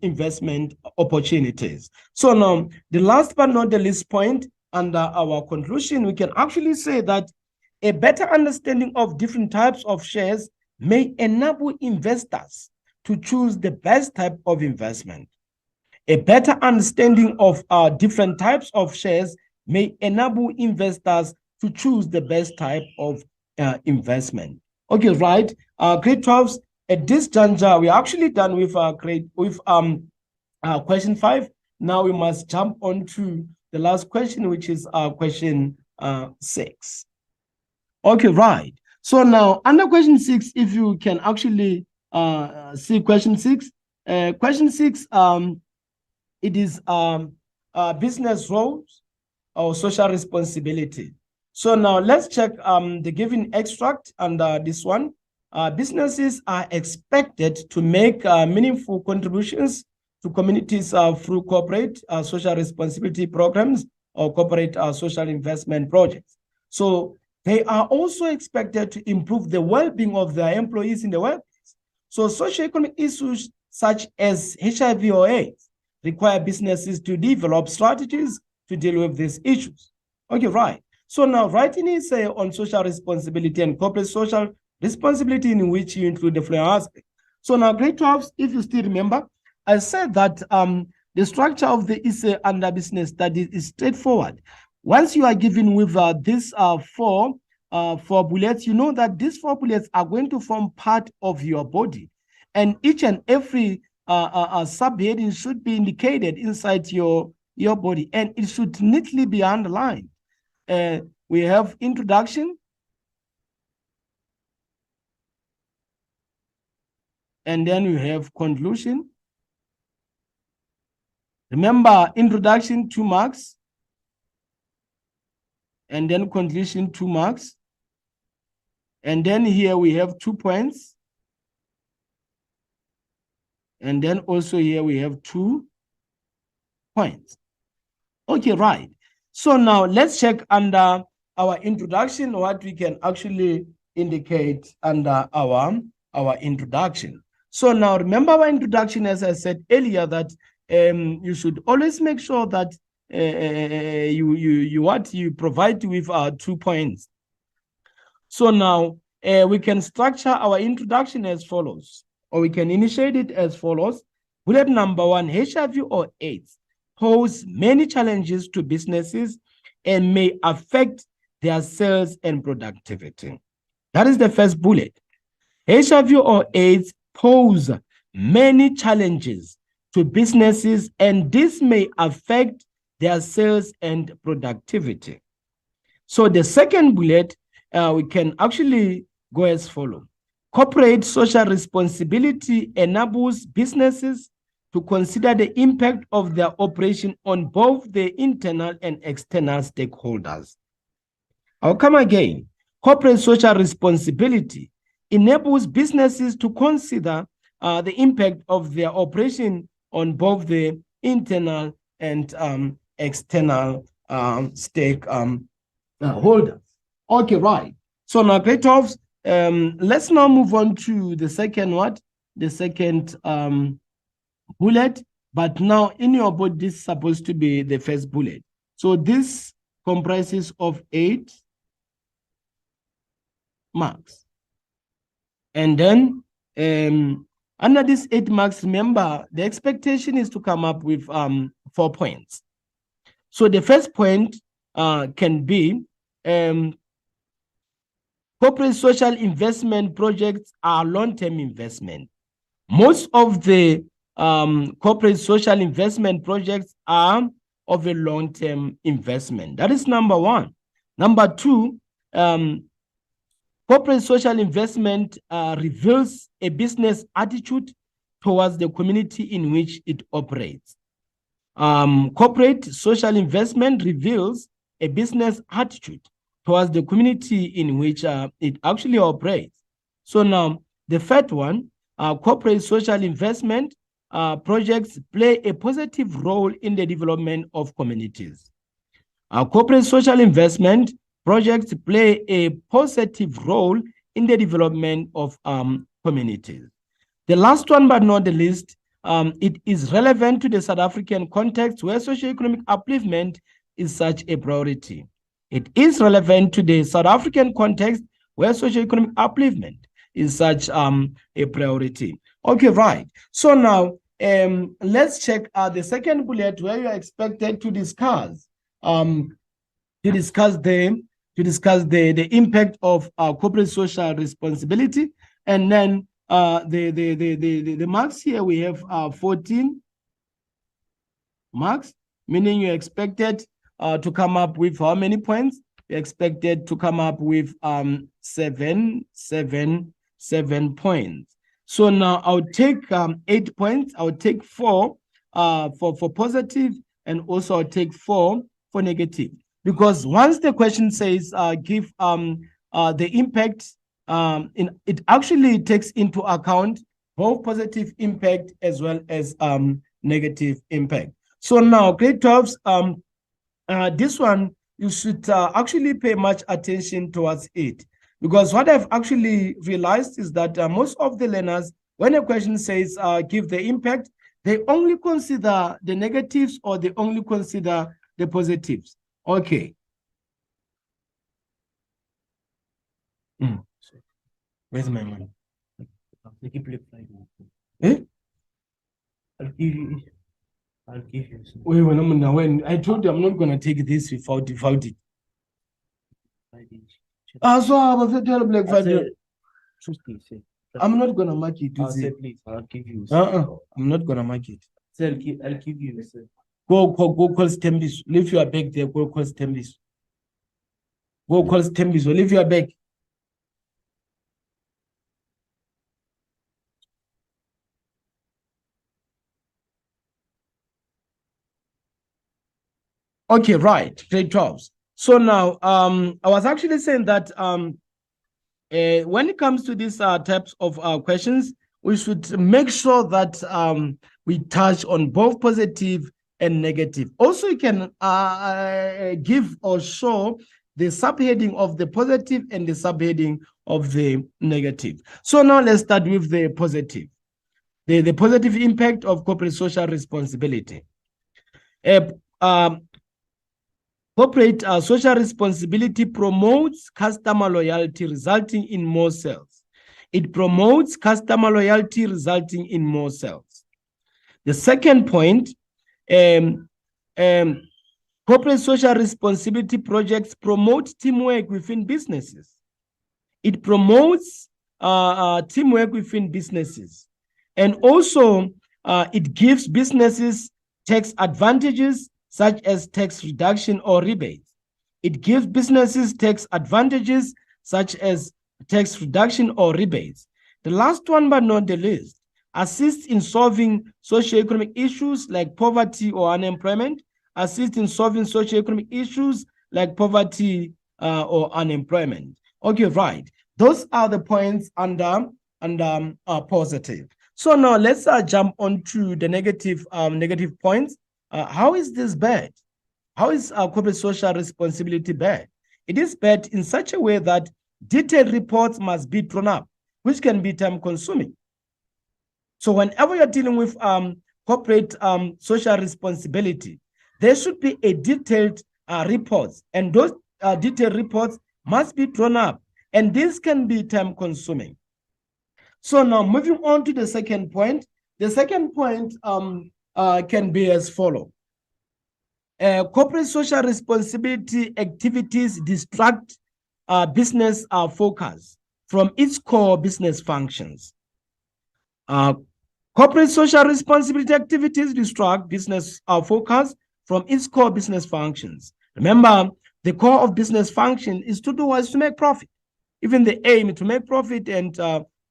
investment opportunities. So now, the last but not the least point under our conclusion, we can actually say that a better understanding of different types of shares may enable investors to choose the best type of investment. A better understanding of different types of shares may enable investors to choose the best type of investment. Okay, right. Grade 12s, at this juncture, we're actually done with question 5. Now we must jump on to the last question, which is question 6. Okay, right. So now under question 6, if you can actually see question 6, question 6, it is business roles or social responsibility. So now let's check the given extract under this one. Businesses are expected to make meaningful contributions to communities through corporate social responsibility programs or corporate social investment projects. So they are also expected to improve the well-being of their employees in the workplace. So socioeconomic issues such as HIV or AIDS require businesses to develop strategies to deal with these issues. Okay, right. So now writing is on social responsibility and corporate social responsibility, in which you include the following aspects. So now grade 12, if you still remember, I said that the structure of the essay under business studies is straightforward. Once you are given with these four bullets, you know that these 4 bullets are going to form part of your body. And each and every subheading should be indicated inside your body, and it should neatly be underlined. We have introduction, and then we have conclusion. Remember, introduction 2 marks, and then conclusion 2 marks, and then here we have 2 points, and then also here we have 2 points. Okay, right. So now let's check under our introduction what we can actually indicate under our introduction. So now remember our introduction, as I said earlier, that you should always make sure that you provide with 2 points. So now we can structure our introduction as follows, or we can initiate it as follows. Bullet number 1, HIV or AIDS pose many challenges to businesses and may affect their sales and productivity. That is the first bullet. HIV or AIDS pose many challenges to businesses, and this may affect their sales and productivity. So the second bullet, we can actually go as follows. Corporate social responsibility enables businesses to consider the impact of their operation on both the internal and external stakeholders. I'll come again. Corporate social responsibility enables businesses to consider the impact of their operation on both the internal and external stakeholders. Okay, right. So now, grade 12, let's now move on to the second what? The second bullet, but now in your board, this is supposed to be the first bullet. So this comprises of 8 marks. And then under these 8 marks, remember, the expectation is to come up with 4 points. So the first point can be corporate social investment projects are long-term investment. Most of the corporate social investment projects are of a long-term investment. That is number 1. Number 2, corporate social investment reveals a business attitude towards the community in which it operates. Corporate social investment reveals a business attitude towards the community in which it actually operates. So now, the third one, corporate social investment projects play a positive role in the development of communities. Corporate social investment projects play a positive role in the development of communities. The last one, but not the least, it is relevant to the South African context where socioeconomic upliftment is such a priority. It is relevant to the South African context where socioeconomic upliftment is such a priority. Okay, right. So now let's check the second bullet where you are expected to discuss the impact of corporate social responsibility, and then the marks here we have 14 marks, meaning you're expected to come up with how many points? You're expected to come up with 7 points. So now I'll take 8 points. I'll take 4 for positive, and also I'll take 4 for negative. because once the question says give the impact, it actually takes into account both positive impact as well as negative impact. So now grade 12s, this one you should actually pay much attention towards it, because what I've actually realized is that most of the learners, when a question says give the impact, they only consider the negatives or they only consider the positives. Okay. Where's my money? Eh? I'll give you. I'll give you. Wait, when I told you I'm not gonna take this without it. So I was tell Black Friday. I'm not gonna mark it. I'll say, please, I'll give you. I'm not gonna mark it. Sir, I'll give you. Sir. Go call Stembis. Leave your bag there. Go call Stembis. Go call Stembis. Leave your bag. Okay, right. Grade 12s. So now, I was actually saying that when it comes to these types of questions, we should make sure that we touch on both positive and negative. Also, you can give or show the subheading of the positive and the subheading of the negative. So now let's start with the positive. The positive impact of corporate social responsibility. Corporate social responsibility promotes customer loyalty, resulting in more sales. It promotes customer loyalty, resulting in more sales. The second point, corporate social responsibility projects promote teamwork within businesses. It promotes teamwork within businesses. And also, it gives businesses tax advantages such as tax reduction or rebates. It gives businesses tax advantages such as tax reduction or rebates. The last one, but not the least, assists in solving socioeconomic issues like poverty or unemployment, assist in solving socioeconomic issues like poverty or unemployment. Okay, right. Those are the points under positive. So now let's jump on to the negative points. How is this bad? How is corporate social responsibility bad? It is bad in such a way that detailed reports must be drawn up, which can be time consuming. So whenever you're dealing with corporate social responsibility, there should be a detailed reports, and those detailed reports must be drawn up, and this can be time consuming. So now moving on to the second point. The second point can be as follows. Corporate social responsibility activities distract business focus from its core business functions. Corporate social responsibility activities distract business focus from its core business functions. Remember, the core of business function is to do what is to make profit. Even the aim to make profit, and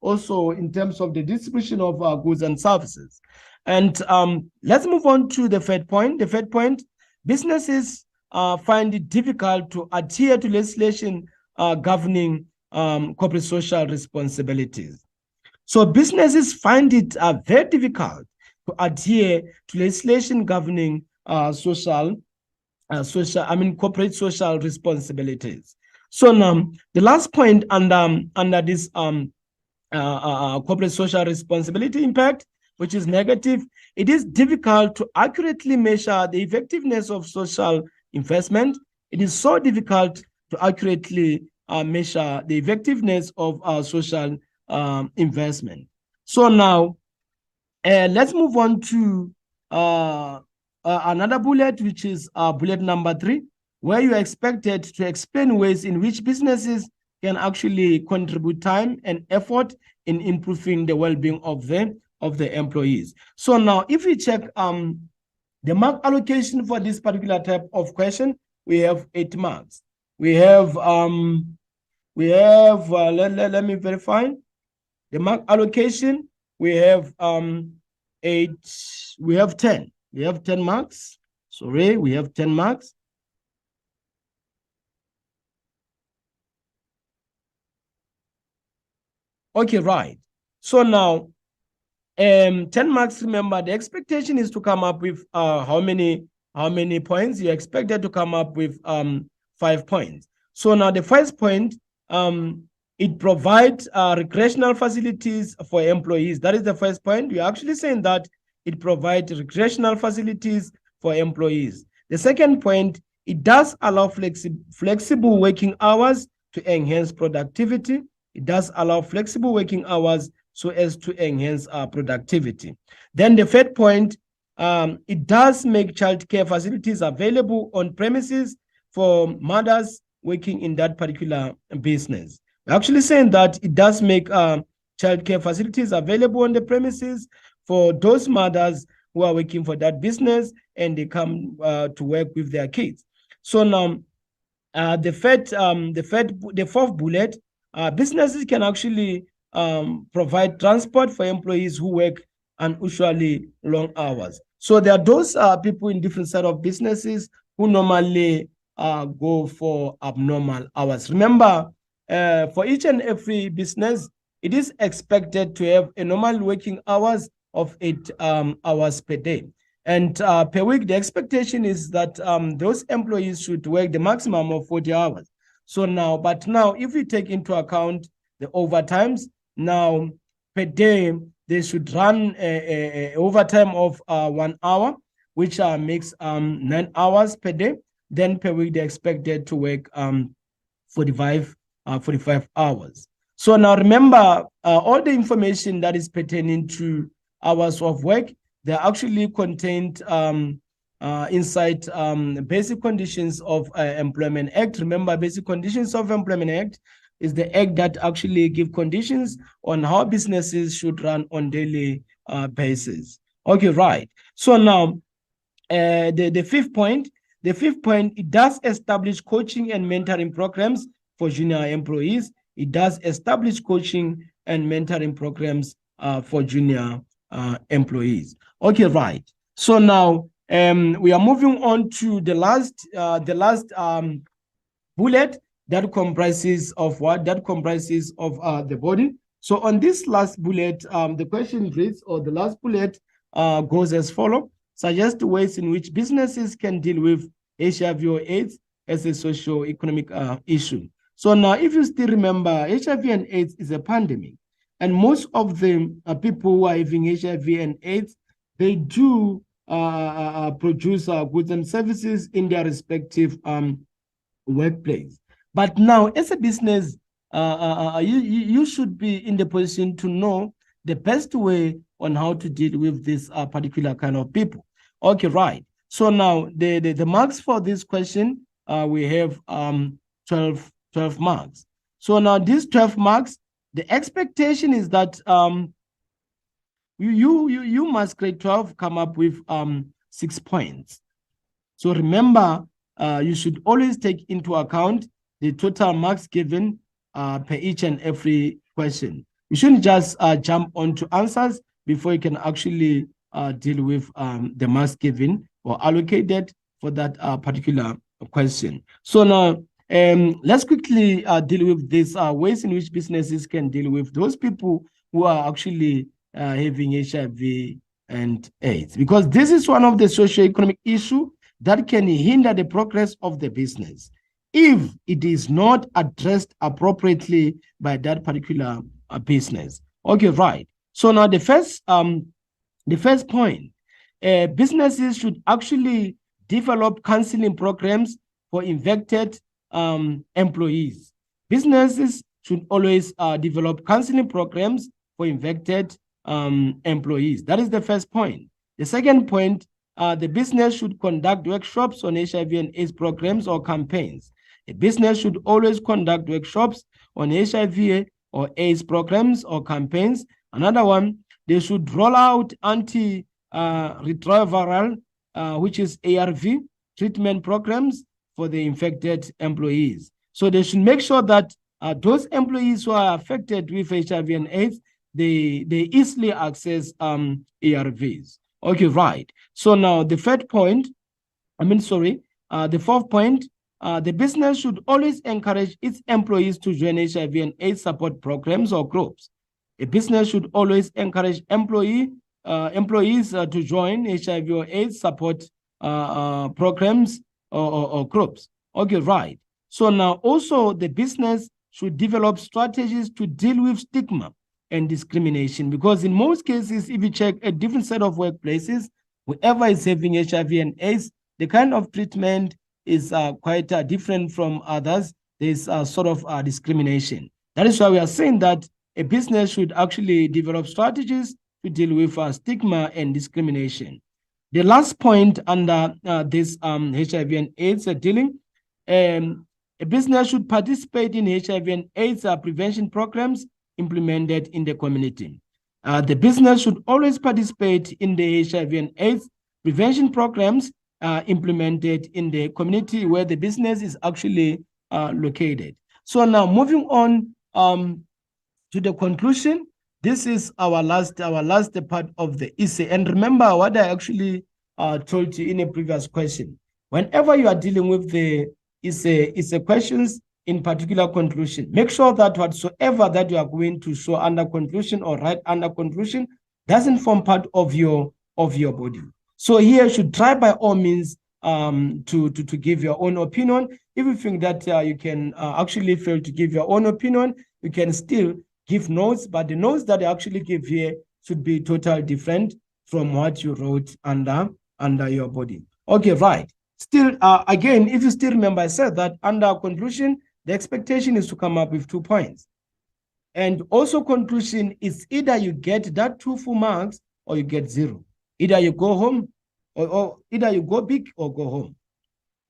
also in terms of the distribution of goods and services. And let's move on to the third point. The third point, businesses find it difficult to adhere to legislation governing corporate social responsibilities. So businesses find it very difficult to adhere to legislation governing corporate social responsibilities. So now the last point under this corporate social responsibility impact, which is negative, it is difficult to accurately measure the effectiveness of social investment. It is so difficult to accurately measure the effectiveness of social investment. So now let's move on to another bullet, which is bullet number 3, where you are expected to explain ways in which businesses can actually contribute time and effort in improving the well-being of the employees. So now, if we check the mark allocation for this particular type of question, we have 8 marks. We have let me verify the mark allocation. We have 8. We have 10. We have 10 marks. Sorry, we have 10 marks. Okay, right. So now, 10 marks, remember, the expectation is to come up with how many points? You're expected to come up with 5 points. So now the first point, it provides recreational facilities for employees. That is the first point. We're actually saying that it provides recreational facilities for employees. The second point, it does allow flexible working hours to enhance productivity. It does allow flexible working hours so as to enhance our productivity. Then the third point, it does make childcare facilities available on premises for mothers working in that particular business. We're actually saying that it does make childcare facilities available on the premises for those mothers who are working for that business and they come to work with their kids. So now, the fourth bullet, businesses can actually provide transport for employees who work unusually long hours. So there are those people in different set of businesses who normally go for abnormal hours. Remember, for each and every business, it is expected to have a normal working hours of 8 hours per day. And per week, the expectation is that those employees should work the maximum of 40 hours. So now, but now, if we take into account the overtimes, now per day, they should run a overtime of 1 hour, which makes 9 hours per day. Then per week, they're expected to work 45 hours. So now remember, all the information that is pertaining to hours of work, they're actually contained inside Basic Conditions of Employment Act. Remember, Basic Conditions of Employment Act is the act that actually give conditions on how businesses should run on daily basis. Okay, right. So now, the fifth point, it does establish coaching and mentoring programs for junior employees. It does establish coaching and mentoring programs for junior employees. Okay, right. So now we are moving on to the last bullet that comprises of what? That comprises of the body. So on this last bullet, the question reads, or the last bullet goes as follows: suggest ways in which businesses can deal with HIV or AIDS as a socio-economic issue. So now, if you still remember, HIV and AIDS is a pandemic, and most of the people who are having HIV and AIDS, they do produce goods and services in their respective workplace. But now, as a business, you should be in the position to know the best way on how to deal with this particular kind of people. Okay, right. So now the marks for this question, we have 12 marks. So now these 12 marks, the expectation is that you must grade 12 come up with 6 points. So remember, you should always take into account the total marks given per each and every question. You shouldn't just jump onto answers before you can actually deal with the marks given or allocated for that particular question. So now, let's quickly deal with these ways in which businesses can deal with those people who are actually having HIV and AIDS, because this is one of the socio-economic issues that can hinder the progress of the business if it is not addressed appropriately by that particular business. Okay, right. So now the first point, businesses should actually develop counseling programs for infected employees. Businesses should always develop counseling programs for infected employees. That is the first point. The second point, the business should conduct workshops on HIV and AIDS programs or campaigns. A business should always conduct workshops on HIV or AIDS programs or campaigns. Another one, they should roll out antiretroviral, which is ARV, treatment programs for the infected employees. So they should make sure that those employees who are affected with HIV and AIDS, they easily access ARVs. Okay, right. So now the fourth point, the business should always encourage its employees to join HIV and AIDS support programs or groups. A business should always encourage employees to join HIV or AIDS support programs or groups. Okay, right. So now also the business should develop strategies to deal with stigma and discrimination, because in most cases, if you check a different set of workplaces, whoever is having HIV and AIDS, the kind of treatment is quite different from others. There's sort of discrimination. That is why we are saying that a business should actually develop strategies to deal with stigma and discrimination. The last point under this HIV and AIDS dealing, a business should participate in HIV and AIDS prevention programs implemented in the community. The business should always participate in the HIV and AIDS prevention programs implemented in the community where the business is actually located. So now moving on to the conclusion, this is our last part of the essay. And remember what I actually told you in a previous question. Whenever you are dealing with the essay questions, in particular conclusion, make sure that whatsoever that you are going to show under conclusion or write under conclusion doesn't form part of your body. So here you should try by all means to give your own opinion. If you think that you can actually fail to give your own opinion, you can still give notes, but the notes that I actually give here should be totally different from what you wrote under your body. Okay, right. Still, again, if you still remember, I said that under conclusion, the expectation is to come up with 2 points. And also conclusion is either you get that 2 full marks or you get 0. Either you go home or either you go big or go home.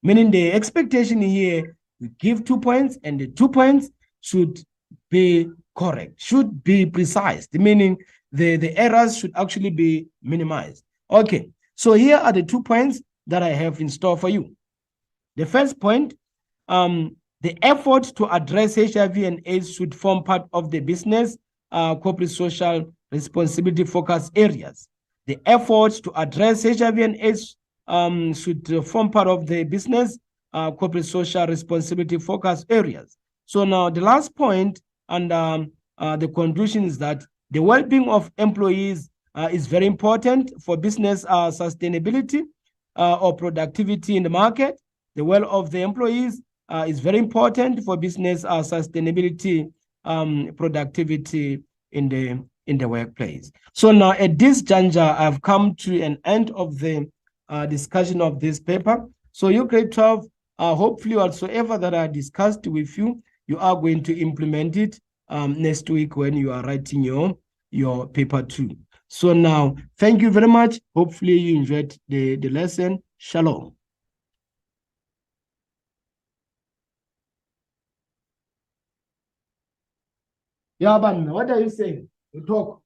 Meaning the expectation here, you give 2 points and the 2 points should be correct, should be precise, meaning the errors should actually be minimized. Okay, so here are the 2 points that I have in store for you. The first point, the effort to address HIV and AIDS should form part of the business corporate social responsibility focus areas. The efforts to address HIV and AIDS should form part of the business corporate social responsibility focus areas. So now the last point and the conclusion is that the well-being of employees is very important for business sustainability or productivity in the market. The well of the employees is very important for business sustainability, productivity in the workplace. So now at this juncture, I've come to an end of the discussion of this paper. So you grade 12, hopefully whatsoever that I discussed with you, you are going to implement it next week when you are writing your paper 2. So now, thank you very much. Hopefully you enjoyed the lesson. Shalom. Yeah, but what are you saying? You talk.